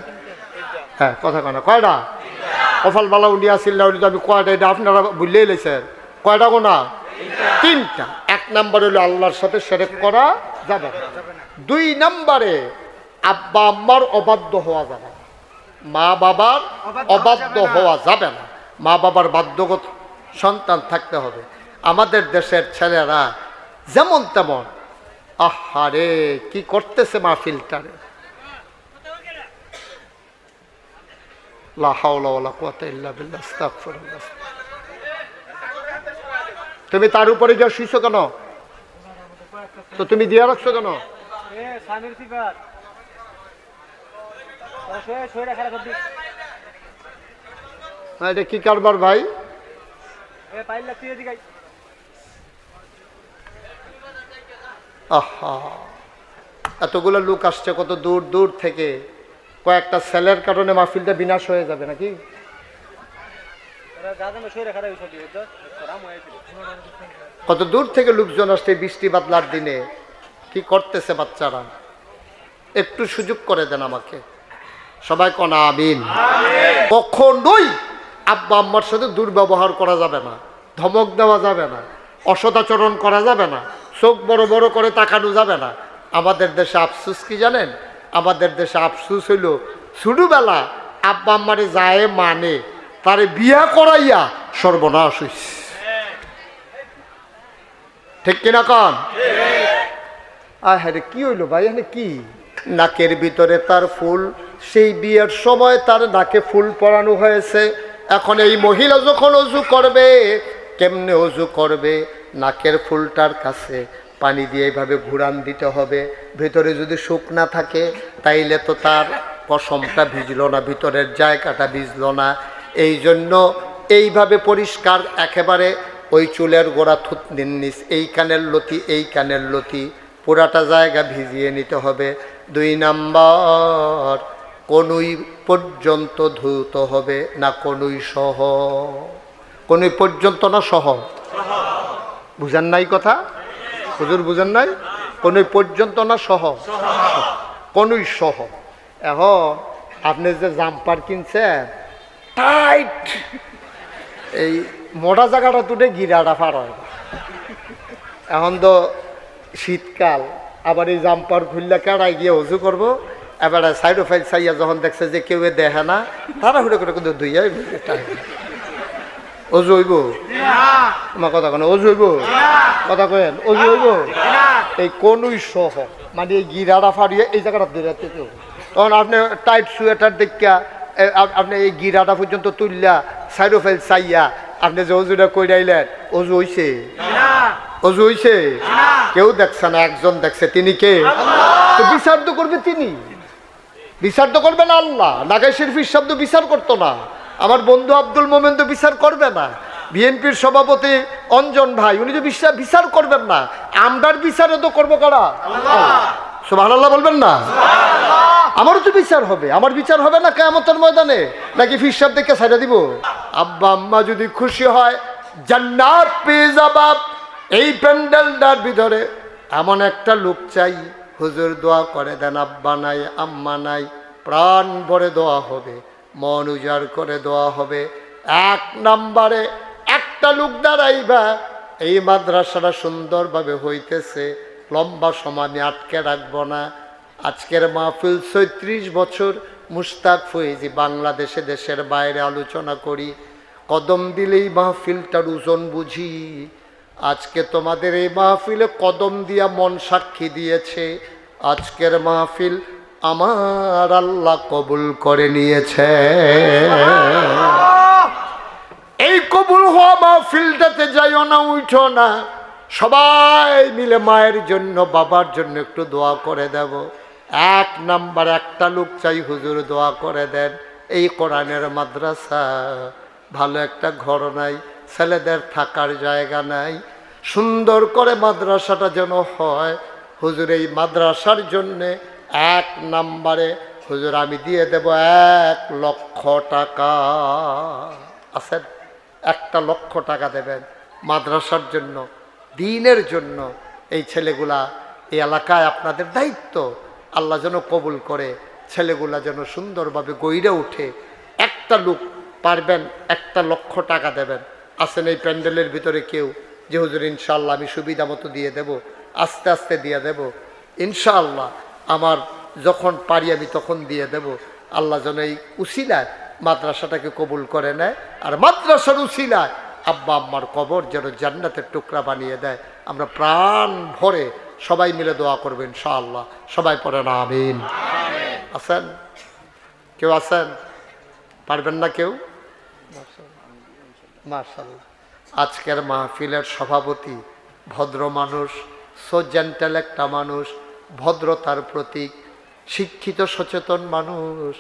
হ্যাঁ, কথা কয় কয়টা? কপাল বালা উলিয়া সিল্লা উলি, আমি কয়টা, এটা আপনারা ভুলেই লেছেন। কয়টা গুনাহ? 3টা। 1 নম্বর হলো আল্লাহর সাথে শিরক করা যাবে না। 2 নম্বরে আব্বা আম্মার অবাধ্য হওয়া যাবে না, মা বাবার অবাধ্য হওয়া যাবে না। মা বাবার বাধ্যগত সন্তান থাকতে হবে। আমাদের দেশের ছেলেরা যেমন তেমন, আহারে কি করতেছে মাহফিলটারে, লা হাওলা ওয়ালা কুওয়াতা ইল্লা বিল্লাহ, আস্তাগফিরুল্লাহ। তুমি তার উপরে যা শুইছো কেন? তো তুমি দিয়া রাখছো কেন? এটা কি কারবার ভাই? আহা, এতগুলো লোক আসছে কত দূর দূর থেকে, কয়েকটা ছেলের কারণে মাহফিলটা বিনাশ হয়ে যাবে নাকি? কত দূর থেকে লোকজন আসছে বৃষ্টি বাদলার দিনে, কি করতেছে বাচ্চারা, একটু সুযোগ করে দেন আমাকে। সবাই কোন আমিন। কখনোই আব্বা আম্মার সাথে দুর্ব্যবহার করা যাবে না, ধমক দেওয়া যাবে না, অসদাচরণ করা যাবে না, চোখ বড় বড় করে তাকানো যাবে না। আমাদের দেশে আফসুস কি জানেন? আমাদের দেশে আফসুস হইল ছোটবেলা আব্বা আম্মারে যায় মানে তারে বিয়া করাইয়া সর্বনাশ হইছে। ঠিক কিনা কন? হ্যাঁ রে, কি হইলো ভাই? এখানে কি? নাকের ভিতরে তার ফুল, সেই বিয়ের সময় তার নাকে ফুল পরানো হয়েছে। এখন এই মহিলা যখন অজু করবে, কেমনে অজু করবে? নাকের ফুলটার কাছে পানি দিয়ে এইভাবে ঘুরান দিতে হবে। ভিতরে যদি শুকনা থাকে তাইলে তো তার পশমটা ভিজলো না, ভিতরের জায়গাটা ভিজলো না। এই জন্য এইভাবে পরিষ্কার একেবারে ওই চুলের গোড়া থুতনির নিচ, এই কানের লতি, এই কানের লতি, পুরাটা জায়গা ভিজিয়ে নিতে হবে। 2 নাম্বার, কনুই পর্যন্ত ধুতে হবে না কনুই সহ? কনুই পর্যন্ত না সহ? বুঝেন নাই কথা? হুজুর বুঝেন নাই? কনুই পর্যন্ত না সহ? কনুই সহ। এখন আপনি যে জাম্পার কিনছেন টাইট, এই মোটা জায়গাটা তুটে গিরাটা পার হয়। এখন তো শীতকাল, আবার এই জাম্পার খুললে কেড়াই গিয়ে উজু করবো, এবারে সাইডো ফাইল চাইয়া যখন দেখছে যে কেউ দেখে না, তারা হুড়ে করে কিন্তু দুইয়াই অজু হইব। আমার কথা কেন? অজু হইব? কথা কেন? অজু হইব? এই কনুই সহ মানে এই গিরাটা ফাড়িয়ে এই জায়গাটা ধরে কেউ, তখন আপনি টাইট সোয়েটার দেখা আপনি এই গিরাটা পর্যন্ত তুললা সাইডো ফাইল চাইয়া আপনি যে অজুটা কইরাইলেন, অজু হইছে? অজু হইছে? কেউ দেখছে না, একজন দেখছে। তিনি কে? তো বিচার তো করবে তিনি, বিচার তো করবে না আল্লাহ। নাগাই শরীফের শব্দ বিচার করতো না। আমার বন্ধু আব্দুল মোমেন তো বিচার করবে না। বিএনপির সভাপতি অঞ্জন ভাই, উনি তো বিচার করবেন না। আমরার বিচারে তো করবো কারা? সুবহানাল্লাহ বলবেন না? আমারও তো বিচার হবে। আমার বিচার হবে না কিয়ামতের ময়দানে? নাকি ফিরসাব দেখে ছাইড়া দিব? আব্বা আম্মা যদি খুশি হয় জান্নাত পেয়ে যাবা। এই প্যান্ডেলটার ভিতরে এমন একটা লোক চাই, হুজুর দোয়া করে দেন, আব্বা নাই আম্মা নাই, প্রাণ ভরে দোয়া হবে, মন উজাড় করে দোয়া হবে। 1 নম্বরে একটা লোক দাঁড়াইবা, এই মাদ্রাসাটা সুন্দরভাবে হইতেছে, লম্বা সময় আমি আটকে রাখবো না। আজকের মাহফিল 36 বছর মুশতাক ফয়েজি বাংলাদেশে দেশের বাইরে আলোচনা করি, কদম দিলেই মাহফিলটার ওজন বুঝি। আজকে তোমাদের এই মাহফিলে কদম দিয়া মন সাক্ষী দিয়েছে, আজকের মাহফিল আমার আল্লাহ কবুল করে নিয়েছে। এই কবুল হওয়া মাহফিলটাতে যাইও না, উঠো না, সবাই মিলে মায়ের জন্য বাবার জন্য একটু দোয়া করে দেব। 1 নাম্বার একটা লোক চাই, হুজুর দোয়া করে দেন। এই কোরআনের মাদ্রাসা, ভালো একটা ঘর নাই, ছেলেদের থাকার জায়গা নাই, সুন্দর করে মাদ্রাসাটা যেন হয়। হুজুর এই মাদ্রাসার জন্যে 1 নাম্বারে হুজুর আমি দিয়ে দেব 1 লক্ষ টাকা। আছেন? 1 লক্ষ টাকা দেবেন মাদ্রাসার জন্য, দ্বীনের জন্য। এই ছেলেগুলা এই এলাকায় আপনাদের দায়িত্ব, আল্লাহ যেন কবুল করে, ছেলেগুলা যেন সুন্দরভাবে গইরে উঠে। একটা লোক পারবেন 1 লক্ষ টাকা দেবেন? আছেন এই প্যান্ডেলের ভিতরে কেউ যে হুজুর ইনশাআল্লাহ আমি সুবিধা মতো দিয়ে দেব, আস্তে আস্তে দিয়ে দেব, ইনশাআল্লাহ আমার যখন পারি আমি তখন দিয়ে দেব। আল্লাহ যেন এই উসিলায় মাদ্রাসাটাকে কবুল করে নেয়, আর মাদ্রাসার উসিলায় আব্বা আম্মার কবর যেন জান্নাতের টুকরা বানিয়ে দেয়। আমরা প্রাণ ভরে সবাই মিলে দোয়া করবেন ইনশাআল্লাহ। সবাই পড়েন আমিন। আছেন? কেউ আছেন? পারবেন না কেউ? মাশাআল্লাহ। আজকের মাহফিলের সভাপতি ভদ্র মানুষ, সো জেন্টেল একটা মানুষ, ভদ্রতার প্রতীক, শিক্ষিত সচেতন মানুষ,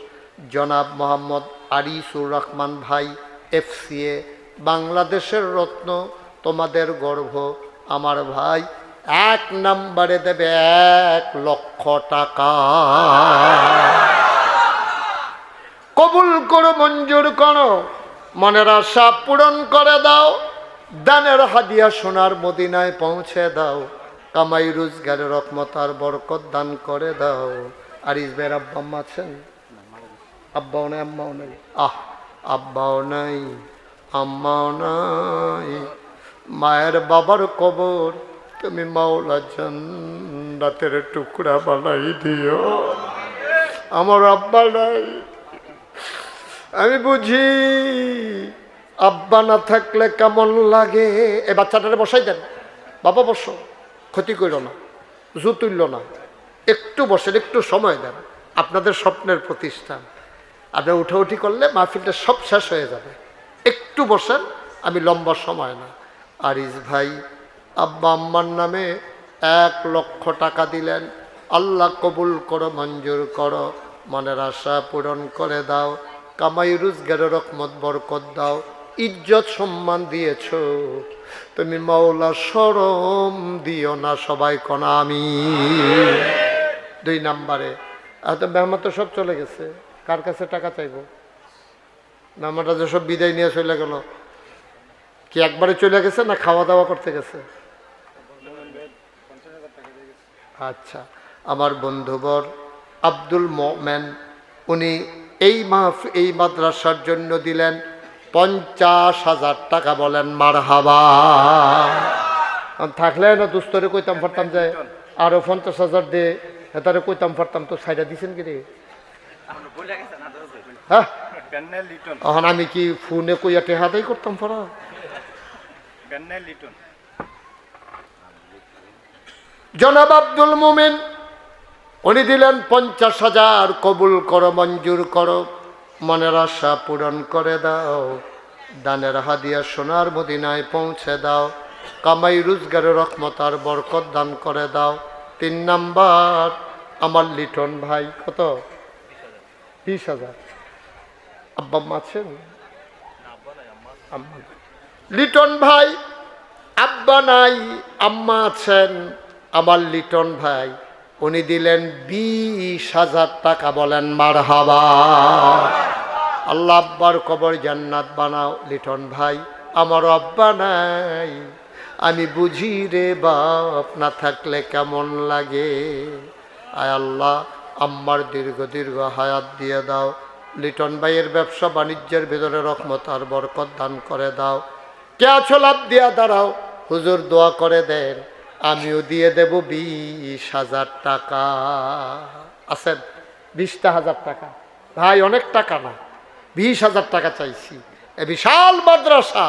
জনাব মোহাম্মদ আরিসুর রহমান ভাই, FCA, বাংলাদেশের রত্ন, তোমাদের গর্ব আমার ভাই। 1 নাম্বারে দেবে 1 লক্ষ টাকা। কবুল করো, মঞ্জুর করো। মনের আশা পূরণ করে দাও, দানের হাদিয়া সোনার মদিনায় পৌঁছে দাও, কামাই রোজগারের রহমত আর বরকত দান করে দাও। আরিস ভাইয়ের আব্বা আম্মা আছেন? আব্বাও নাই আম্মাও নাই। আব্বাও নাই আম্মাও নাই, মায়ের বাবার কবর তুমি মাওলা জান্নাতের টুকরা বানাই দিও। আমার আব্বা নাই, আমি বুঝি আব্বা না থাকলে কেমন লাগে। এই বাচ্চাটারে বসাই দেন, বাবা বসো, ক্ষতি করল না, জু তুলল না, একটু বসেন, একটু সময় দেন, আপনাদের স্বপ্নের প্রতিষ্ঠান। আপনি উঠাউঠি করলে মাহফিলটা সব শেষ হয়ে যাবে, একটু বসেন, আমি লম্বা সময় না। আরিস ভাই আব্বা আম্মার নামে 1 লক্ষ টাকা দিলেন, আল্লাহ কবুল করো, মঞ্জুর করো, মনের আশা পূরণ করে দাও, কামাই রোজগারের রহমত বরকত দাও, ইজ্জত সম্মান দিয়েছ তুমি মাওলা, শরম দিও না, সবাই কোন আমি। 2 নম্বরে এত মেহমান তো সব চলে গেছে, কার কাছে টাকা চাইব? মেহমানরা যে সব বিদায় নিয়ে চলে গেল, কি একবারে চলে গেছে না খাওয়া দাওয়া করতে গেছে? আচ্ছা, আমার বন্ধুবর আব্দুল মোমেন, উনি এই মাদ্রাসার জন্য দিলেন 50,000 টাকা। বলেন মারহাবা। থাকলে না দুস্তরে কইতাম পারতাম যে আরো 50,000 দে, হেতারে কইতাম পারতাম, তো সাইডা দিছেন কি রে? হ্যাঁ, এখন আমি কি ফোনে কইয়া টেহাদাই করতাম পড়া? জনাব আব্দুল মোমেন উনি দিলেন 50,000, কবুল করো, মঞ্জুর করো, মনের আশা পূরণ করে দাও, দানের হাদিয়া সোনার মদিনায় পৌঁছে দাও, কামাই রোজগারের রহমত আর বরকত দান করে দাও। 3 নাম্বার আমার লিটন ভাই, কত? 20,000। আব্বা আম্মা আছেন? লিটন ভাই আব্বা নাই, আম্মা আছেন। আমার লিটন ভাই উনি দিলেন 20,000 টাকা। বলেন মারহাবা। আল্লাহ আব্বার কবর জান্নাত বানাও। লিটন ভাই আমার আব্বা নাই, আমি বুঝি রে বাপ, না থাকলে কেমন লাগে। আয় আল্লাহ আম্মার দীর্ঘ দীর্ঘ হায়াত দিয়ে দাও, লিটন ভাইয়ের ব্যবসা বাণিজ্যের ভিতরে রহমত আর বরকত দান করে দাও। কে আছো লাভ দিয়া দাঁড়াও, হুজুর দোয়া করে দেন, আমিও দিয়ে দেব 20,000 টাকা। আছেন? 20,000 টাকা ভাই, অনেক টাকা না, 20,000 টাকা চাইছি। এ বিশাল মাদ্রাসা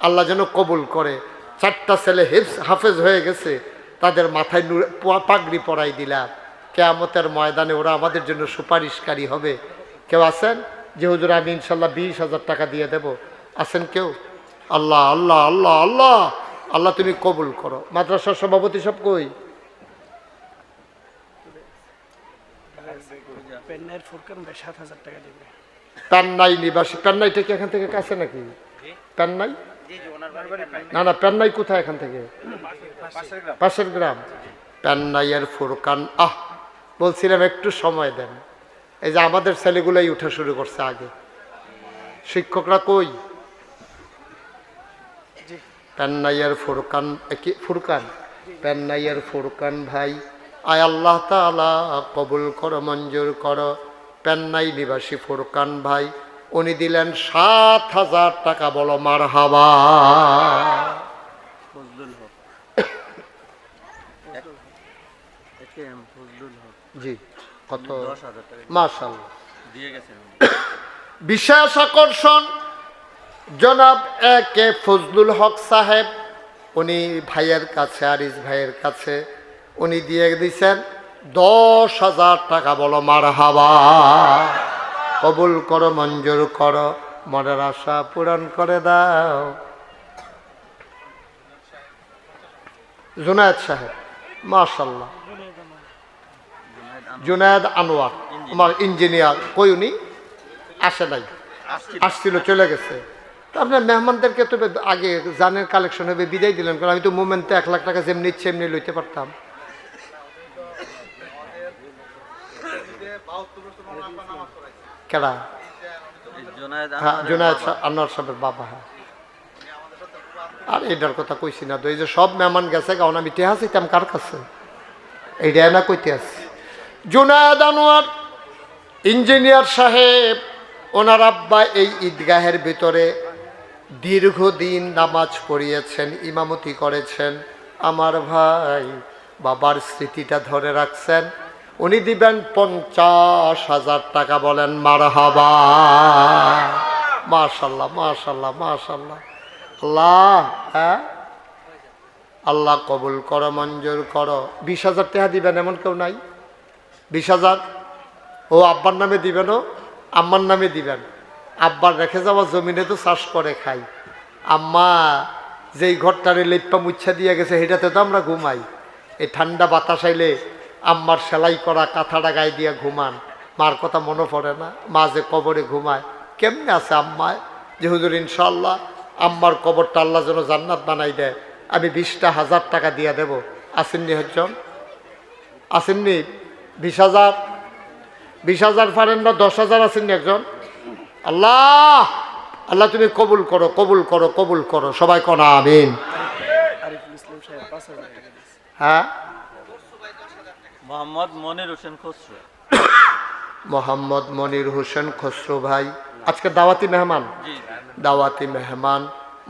আল্লাহ যেন কবুল করে। 4টা ছেলে হাফেজ হয়ে গেছে, তাদের মাথায় পাগড়ি পরাই দিলাম, কিয়ামতের ময়দানে ওরা আমাদের জন্য সুপারিশকারী হবে। কেউ আছেন যে হুজুর আমি ইনশাল্লাহ 20,000 টাকা দিয়ে দেব? আছেন কেউ? আল্লাহ আল্লাহ আল্লাহ আল্লাহ আল্লাহ তুমি কবুল করো। মাদ্রাসার সভাপতি সব কই? পেন্নাই নিবাসী। পেন্নাইটা কি এখান থেকে কাছে নাকি? পেন্নাই না না, পেন্নাই কোথায় এখান থেকে? পাশের গ্রাম। পেন্নাইয়ের ফুরকান। বলছিলাম একটু সময় দেন, এই যে আমাদের ছেলেগুলাই উঠা শুরু করছে আগে, শিক্ষকরা কই? পেন্নাইয়ের ফুরকান, ফুরকান পেন্নাইয়ের ফুরকান ভাই, আয় আল্লাহ তাআলা কবুল করো, মঞ্জুর করো। পেন্নাই নিবাসী ফুরকান ভাই উনি দিলেন 7,000 টাকা। বলো মারহাবা। জি, কত? মাশাআল্লাহ। বিশেষ আকর্ষণ জনাব একে ফজলুল হক সাহেব, উনি ভাইয়ের কাছে, আরিস ভাইয়ের কাছে উনি দিয়ে দিয়েছেন 10,000 টাকা। বলো মারহাবা। কবুল করো, মঞ্জুর করো, মনের আশা পূরণ করে দাও। জুনায়েদ সাহেব, মাশাআল্লাহ। জুনায়েদ আনোয়ার আমার ইঞ্জিনিয়ার, কই উনি? আসে নাই, আসছিল চলে গেছে। তো আপনার মেহমানদেরকে তো আগে জানের কালেকশন হবে, বিদায় দিলেন, কারণ আমি তো মোমেন্টে 1 লাখ টাকা যেমনি ইচ্ছে এমনি লইতে পারতাম। কেডা? হ্যাঁ জুনায়েদ আনোয়ার সাহেবের বাবা। হ্যাঁ আর এটার কথা কইছি না তো, এই যে সব মেহমান গেছে কারণ আমি টেহা চাইতাম কার কাছে, এইটা না কইতে আসছি। জুনায়েদ আনোয়ার ইঞ্জিনিয়ার সাহেব, ওনার আব্বা এই ঈদগাহের ভিতরে দীর্ঘদিন নামাজ পড়িয়েছেন, ইমামতি করেছেন। আমার ভাই বাবার স্মৃতিটা ধরে রাখছেন। উনি দিবেন 50,000 টাকা। বলেন মারহাবা। মাশাল্লাহ মাশাল্লাহ মাশাল্লাহ। আল্লাহ, হ্যাঁ আল্লাহ কবুল করো, মঞ্জুর করো। 20,000 টাকা দিবেন এমন কেউ নাই? 20,000 ও আব্বার নামে দিবেন, ও আম্মার নামে দিবেন। আব্বার রেখে যাওয়া জমিনে তো চাষ করে খাই। আম্মা যেই ঘরটারে লেপ্পা মুচ্ছা দিয়ে গেছে সেটাতে তো আমরা ঘুমাই। এই ঠান্ডা বাতাস আইলে আম্মার সেলাই করা কাঁথাটা গায়ে দিয়ে ঘুমান। মার কথা মনে পড়ে না? মা যে কবরে ঘুমায়, কেমনে আছে আম্মায়? যে হুজুর ইনশাল্লাহ আম্মার কবরটা আল্লাহ যেন জান্নাত বানাই দেয়, আমি 20,000 টাকা দিয়ে দেব। আসেননি হচ্ছেন? আসেননি? 20,000 20,000 পারেন না? 10,000 আসেননি একজন? আল্লাহ আল্লাহ তুমি কবুল করো, কবুল করো, কবুল করো। সবাই কোন আমিন। হ্যাঁ মোহাম্মদ মনির হোসেন খসরু। মোহাম্মদ মনির হোসেন খসরু ভাই আজকে দাওয়াতি মেহমান। দাওয়াতি মেহমান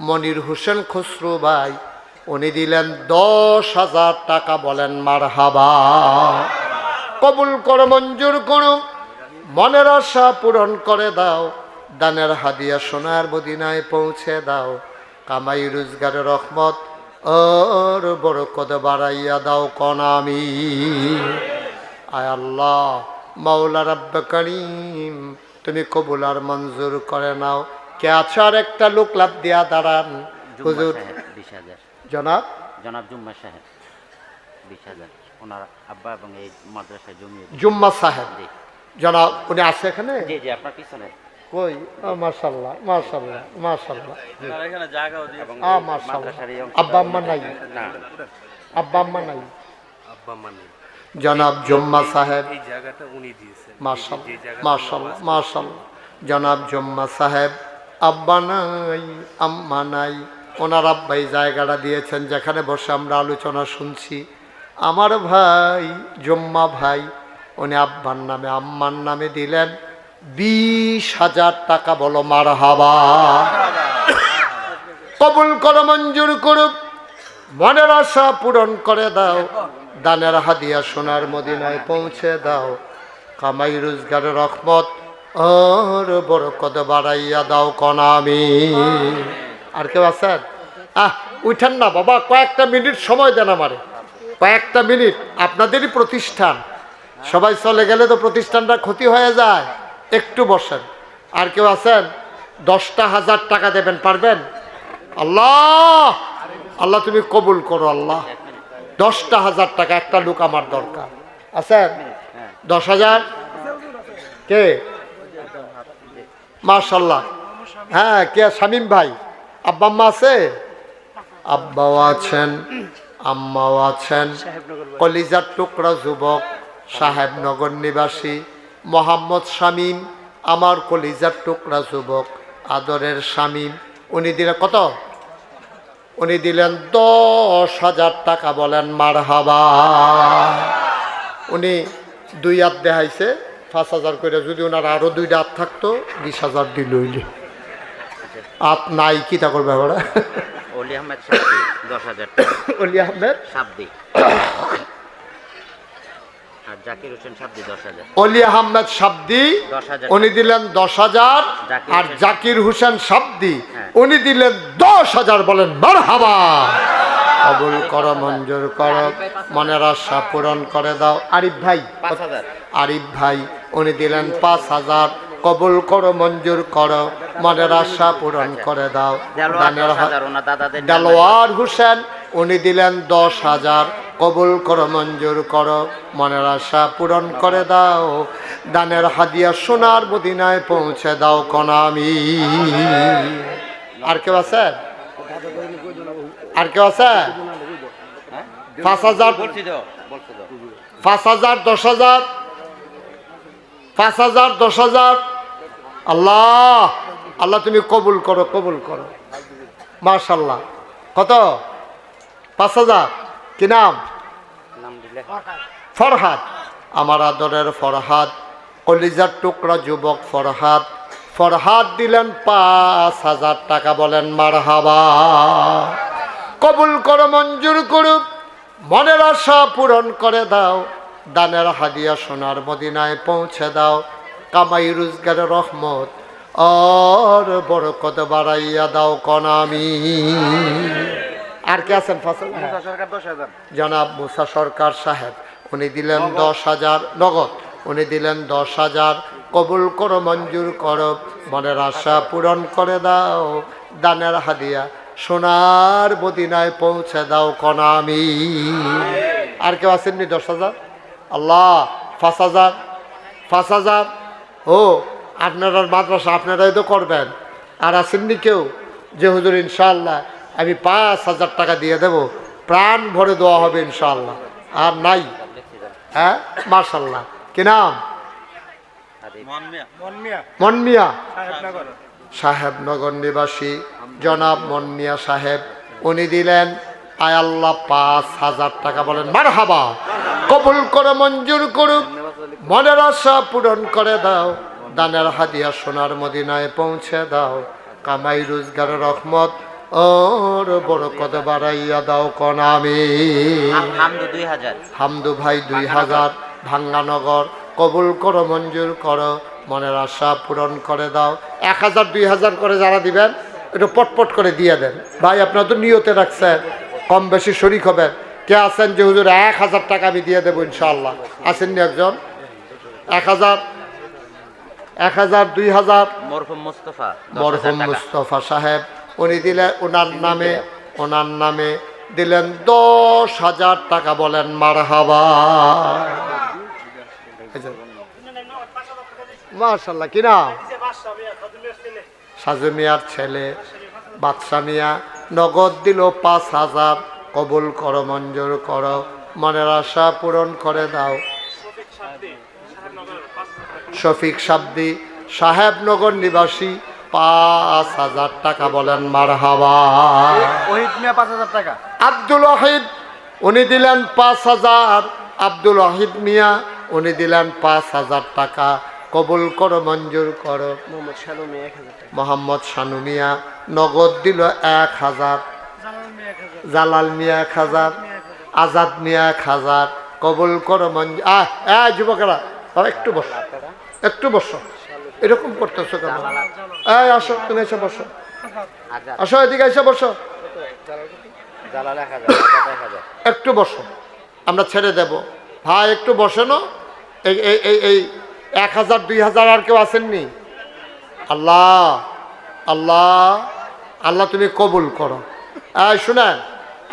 মনির হোসেন খসরু ভাই, উনি দিলেন 10,000 টাকা। বলেন মারহাবা। কবুল করো, মঞ্জুর করো, মনের আশা পূরণ করে দাও। দানের হাদিয়া সোনার মদিনায় পৌঁছে দাও। কামাই রোজগারের রহমত ওর বরকত বাড়াইয়া দাও। কোন আমিন। আয় আল্লাহ মাওলা রাব্বে করিম, তুমি কবুল আর মঞ্জুর করে নাও। কে আছে? আর একটা লোক লাভ দিয়া দাঁড়ান। হুজুর 20,000 জনাব জনাব জুম্মা সাহেব 20,000 ওনার আব্বা এবং এই মাদ্রাসায় জমি। জুম্মা সাহেব জনাব, উনি আছে এখানে? জি জি আপনার পিছনে। কই? মাশাআল্লাহ মাশাআল্লাহ মাশাআল্লাহ। তার এখানে জায়গাও দিয়ে মাশাআল্লাহ। আব্বা আম্মা নাই? না আব্বা আম্মা নাই? জনাব জুম্মা সাহেব এই জায়গাটা উনি দিয়েছেন। মাশাআল্লাহ মাশাআল্লাহ মাশাআল্লাহ। জনাব জুম্মা সাহেব আব্বা নাই আম্মা নাই, ওনার আব্বাই জায়গাটা দিয়েছেন যেখানে বসে আমরা আলোচনা শুনছি। আমার ভাই জুম্মা ভাই, উনি আব্বার নামে আম্মার নামে দিলেন 20,000 টাকা। বলো মারহাবা। কবুল করো, মঞ্জুর করো, মনের আশা পূরণ করে দাও। দানের হাদিয়া সোনার মদিনায় পৌঁছে দাও। কামাই রোজগারের রহমত ওর বরকত বাড়াইয়া দাও। কোন আমিন। আর কেউ আছেন? উঠেন না বাবা, কয়েকটা মিনিট সময় দেন আমারে, কয়েকটা মিনিট। আপনাদেরই প্রতিষ্ঠান, সবাই চলে গেলে তো প্রতিষ্ঠানটা ক্ষতি হয়ে যায়। একটু বসেন। আর কেউ আছেন? 10,000 টাকা দেবেন, পারবেন? আল্লাহ আল্লাহ তুমি কবুল করো আল্লাহ। 10,000 টাকা, একটা লোক আমার দরকার। আছেন? 10,000 কে? মাশাল্লাহ। হ্যাঁ কে? শামীম ভাই। আব্বা আম্মা আছে? আব্বাও আছেন, আম্মাও আছেন। কলিজার টুকরা যুবক, সাহেবনগর নিবাসী মোহাম্মদ শামীম, আমার কলিজার টুকরা যুবক, আদরের শামীম। উনি দিলেন কত? উনি দিলেন 10,000 টাকা। বলেন মারহাবা। উনি 2 হাত দেখাইছে 5,000 করে। যদি ওনার আরো 2টা হাত থাকতো 20,000 দিল। হাত নাই, কি তা করবে ওরা? অলি আহমেদ সাবদি 10,000 টাকা। অলি আহমেদ সাবদি আর জাকির হোসেন সাবদি 10,000। অলি আহমেদ সাবদি 10,000 উনি দিলেন 10,000। আর জাকির হোসেন সাবদি উনি দিলেন 10,000। বলেন মারহাবা। কবুল করো, মঞ্জুর করো, মনের আশা পূরণ করে দাও। আরিফ ভাই 5,000। আরিফ ভাই উনি দিলেন 5,000। কবুল করো, মঞ্জুর করো, মনের আশা পূরণ করে দাও। দেলোয়ার হোসেন উনি দিলেন 10,000। কবুল করো, মঞ্জুর করো, মনের আশা পূরণ করে দাও। দানের হাদিয়া সোনার মদিনায় পৌঁছে দাও। কোন আমিন। আর কেউ আছে? আর কেউ আছে? 5,000 5,000 10,000 5,000 10,000 আল্লাহ আল্লাহ তুমি কবুল করো, কবুল করো। মাশাল্লাহ। কত? 5,000। কি নাম? নাম দিলে ফরহাদ। আমার আদরের ফরহাদ, কলিজার টুকরা যুবক ফরহাদ। ফরহাদ দিলেন 5,000 টাকা। বলেন মারহাবা। কবুল করো, মঞ্জুর করো, মনের আশা পূরণ করে দাও। দানের হাদিয়া সোনার মদিনায় পৌঁছে দাও। কামাই রোজগারের রহমত আর বরকত বাড়াইয়া দাও কনামি। আর কে আছেন? সরকার 10,000। জনাব মুসা সরকার সাহেব, উনি দিলেন 10,000 নগদ। উনি দিলেন 10,000। কবুল করো, মঞ্জুর করো, মনের আশা পূরণ করে দাও। দানের হাদিয়া সোনার মদিনায় পৌঁছে দাও কনামি। আর কেউ আসেননি? 10,000। আল্লাহ 5,000। 5,000। ও আপনারা মাদ্রাসা আপনারাই তো করবেন। আর আসেননি কেউ যে হুজুর ইনশাআল্লাহ আমি 5,000 টাকা দিয়ে দেব, প্রাণ ভরে দেওয়া হবে ইনশাআল্লাহ? আর নাই? হ্যাঁ মাশাল্লাহ। কি নাম? মনমিয়া সাহেবনগর নিবাসী জনাব মনমিয়া সাহেব, উনি দিলেন আয় আল্লাহ 5,000 টাকা। বলেন মারহাবা। কবুল করে, মঞ্জুর করুক, মনের আশা পূরণ করে দাও। দানের হাদিয়া সোনার মদিনায় পৌঁছে দাও। কামাই রোজগারের রহমত ওর বরকত বাড়াইয়া দাও কনামি। হামদু 2,000। হামদু ভাই 2,000 ভাঙ্গানগর। কবুল করো, মঞ্জুর করো, মনের আশা পূরণ করে দাও। 1,000 2,000 করে যারা দিবেন একটু পটপট করে দিয়ে দেন ভাই। আপনারা তো নিয়তে রাখছেন, কম বেশি শরিক হবেন। কে আছেন যে হুজুর 1,000 টাকা আমি দিয়ে দেবো ইনশাআল্লাহ? আসেননি একজন? 1,000 1,000 2,000। মরহুম মুস্তাফা মরহুম মুস্তফা সাহেব, উনি দিলেন ওনার নামে দিলেন 10,000 টাকা। বলেন মারহাবা। মাশাআল্লাহ। কি নাম? সাজু মিয়ার ছেলে বাদশা মিয়া নগদ দিল 5,000। কবুল করো, মঞ্জুর করো, মনের আশা পূরণ করে দাও। শফিক সাবদি সাহেবনগর নিবাসী 5,000 টাকা। বলেন মারহাবা। ওহিদ মিয়া 5,000 টাকা। আব্দুল ওয়াহিদ উনি দিলেন 5,000। আব্দুল ওয়াহিদ মিয়া উনি দিলেন 5,000 টাকা। কবুল করো, মঞ্জুর করো। মোহাম্মদ শানু মিয়া নগদ দিল 1,000। জালাল মিয়া 1,000। আজাদ মিয়া 1,000। কবুল করো, মঞ্জুর। যুবকেরা একটু বসো, একটু বসো। এরকম করতেছো কেন? আসো, তুমি এসে বসো। আসো, এদিকে এসে বসো। একটু বসো, আমরা ছেড়ে দেব। ভাই একটু বসে না। এই 1,000 2,000 আর কেউ আসেননি? আল্লাহ আল্লাহ আল্লাহ তুমি কবুল করো। শুনেন,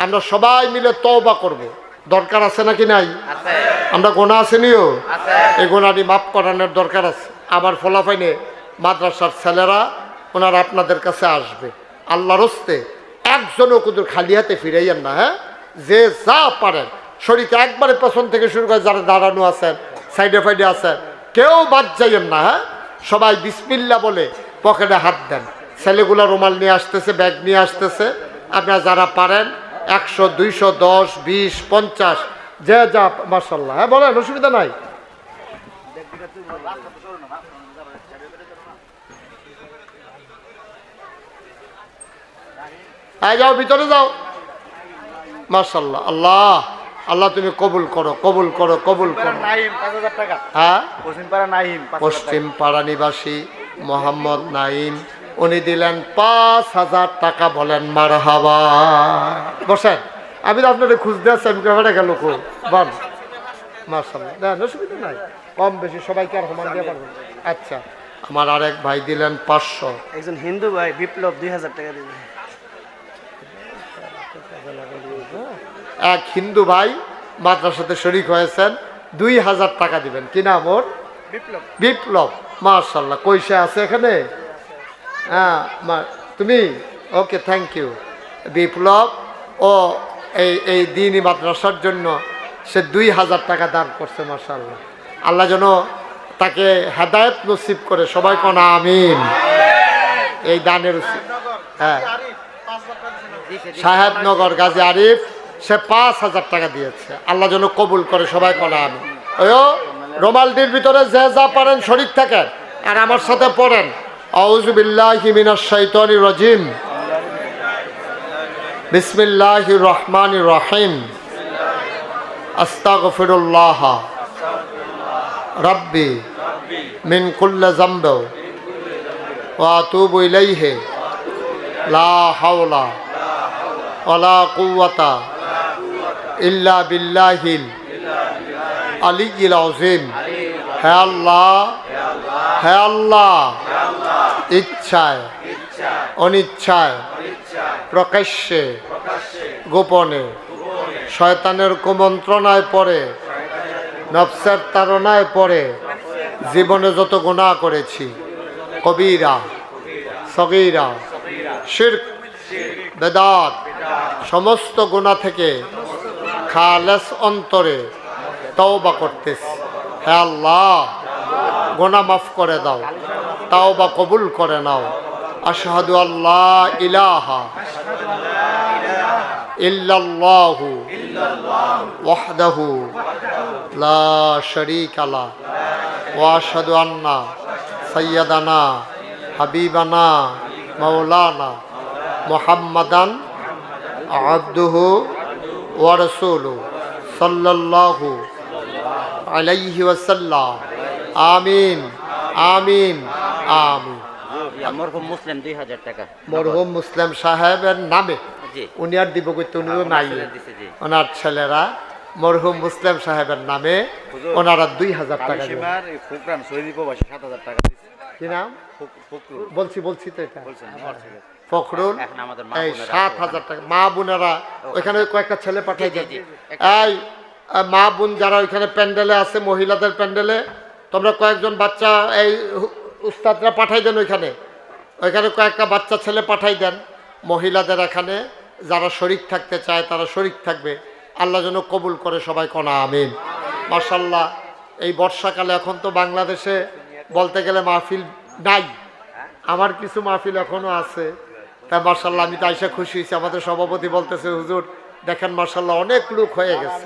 আমরা সবাই মিলে তওবা করব। দরকার আছে নাকি নাই? আমরা গোনা আসেনিও, এই গোনাটি মাফ করানোর দরকার আছে। আমার ফলাফাইনে মাদ্রাসার ছেলেরা ওনারা আপনাদের কাছে আসবে। আল্লাহর হস্তে একজনও কিন্তু খালি হাতে ফিরাইয়েন না। হ্যাঁ, যে যা পারেন শরীরে একবারে পেছন থেকে শুরু করে যারা দাঁড়ানো আছেন, সাইডে ফাইডে আছেন, কেউ বাদ যাইয়েন না। হ্যাঁ, সবাই বিসমিল্লাহ বলে পকেটে হাত দেন। ছেলেগুলো রুমাল নিয়ে আসতেছে, ব্যাগ নিয়ে আসতেছে। আপনারা যারা পারেন 100 200 10 20 50 যে যা মাশাআল্লাহ। হ্যাঁ বলেন, অসুবিধা নাই। যাও, ভিতরে যাও। মাশাআল্লাহ। আল্লাহ আল্লাহ তুমি কবুল করো, কবুল করো, কবুল করো। হ্যাঁ, পশ্চিম পাড়া নিবাসী মোহাম্মদ নাইম উনি দিলেন 5,000 টাকা। বলেন মারহাবা। বসেন, আমি তো আপনাদের খুঁজতে আসছি, আমি কেমন গেল বল। মাশাআল্লাহ, না অসুবিধা নাই, কম বেশি সবাইকে আর সমান দিয়ে পারবেন। আচ্ছা, আমার আরেক ভাই দিলেন 500। একজন হিন্দু ভাই বিপ্লব 2,000 টাকা দিলেন। এক হিন্দু ভাই মাদ্রাসাতে শরীক হয়েছেন, 2,000 টাকা দিবেন। কি নাম ওর? বিপ্লব। মাশাআল্লাহ। কইসা আছে এখানে? হ্যাঁ, তুমি? ওকে, থ্যাংক ইউ। বিপ্লব ও এই দিনই মাদ্রাসার জন্য সে 2,000 টাকা দান করছে। মাশাআল্লাহ। আল্লাহ যেন তাকে হেদায়েত নসিব করে, সবাই কোন আমিন। এই দানের হ্যাঁ, সাহেবনগর গাজী আরিফ, সে 5,000 টাকা দিয়েছে। আল্লাহ যেন কবুল করে, সবাই কোন আমিন। ওইও রোমালটির ভিতরে যে যা পারেন শরীক থাকেন আর আমার সাথে পড়েন, আউযু বিল্লাহি মিনাশ শাইতানির রাজিম, বিসমিল্লাহির রহমানির রহিম, আস্তাগফিরুল্লাহ রাব্বি মিন কুল্লি যামব ওয়া আতুবু ইলাইহি লা হাওলা ওয়ালা কুওয়াতা ইল্লা বিল্লাহিল আলিয়্যিল আযীম। হে আল্লাহ, হে আল্লাহ, ইচ্ছায় অনিচ্ছায় প্রকাশ্যে গোপনে শয়তানের কুমন্ত্রণায় পড়ে নফসের তাড়নায় পড়ে জীবনে যত গুনাহ করেছি, কবিরা সগীরা শিরক বেদাত সমস্ত গুনাহ থেকে খালেস অন্তরে তওবা করতেছি। হে আল্লাহ, গুনাহ মাফ করে দাও, তওবা কবুল করে নাও। আশহাদু আল্লা ইলাহা ইল্লাল্লাহু ওয়াহদাহু লা শারীকা লা ওয়া আশহাদু আন্না সাইয়্যিদানা হাবিবানা মাওলানা মুহাম্মাদান আবদুহু ওয়া রাসূলুহু সাল্লাল্লাহু আলাইহি ওয়াসাল্লাম। আমিন আমিন আমিন। মরহুম মুসলিম 2000 টাকা। মরহুম মুসলিম সাহেবের নামে, জি উনি আর দিব কইতে, উনি তো নাই, দিছে জি। ওনার ছেলেরা মরহুম মুসলিম সাহেবের নামে ওনারা 2000 টাকা দিবেন। সীমার ফুকরান সৌদি প্রবাসী 7,000 টাকা দিচ্ছে। কি নাম ফকরুল বলছি তো এটা বলছেন। ফখরুল। এখন আমাদের মা এই বোনেরা 7,000 টাকা মা বোনেরা ওইখানে কয়েকটা ছেলে পাঠাই দেন। জি, এই মা বোন যারা ওইখানে প্যান্ডেলে আছে, মহিলাদের প্যান্ডেলে, তোমরা কয়েকজন বাচ্চা এই উস্তাদরা পাঠাই দেন ওইখানে কয়েকটা বাচ্চা ছেলে পাঠাই দেন। মহিলাদের এখানে যারা শরীক থাকতে চায় তারা শরীক থাকবে। আল্লাহ যেন কবুল করে, সবাই কোনা আমিন। মাশাআল্লাহ, এই বর্ষাকালে এখন তো বাংলাদেশে বলতে গেলে মাহফিল নাই, আমার কিছু মাহফিল এখনো আছে। তাই মাশাআল্লাহ আমি তো আইসা খুশি হয়েছি। আমাদের সভাপতি বলতেছে, হুজুর দেখেন মাশাআল্লাহ অনেক লোক হয়ে গেছে।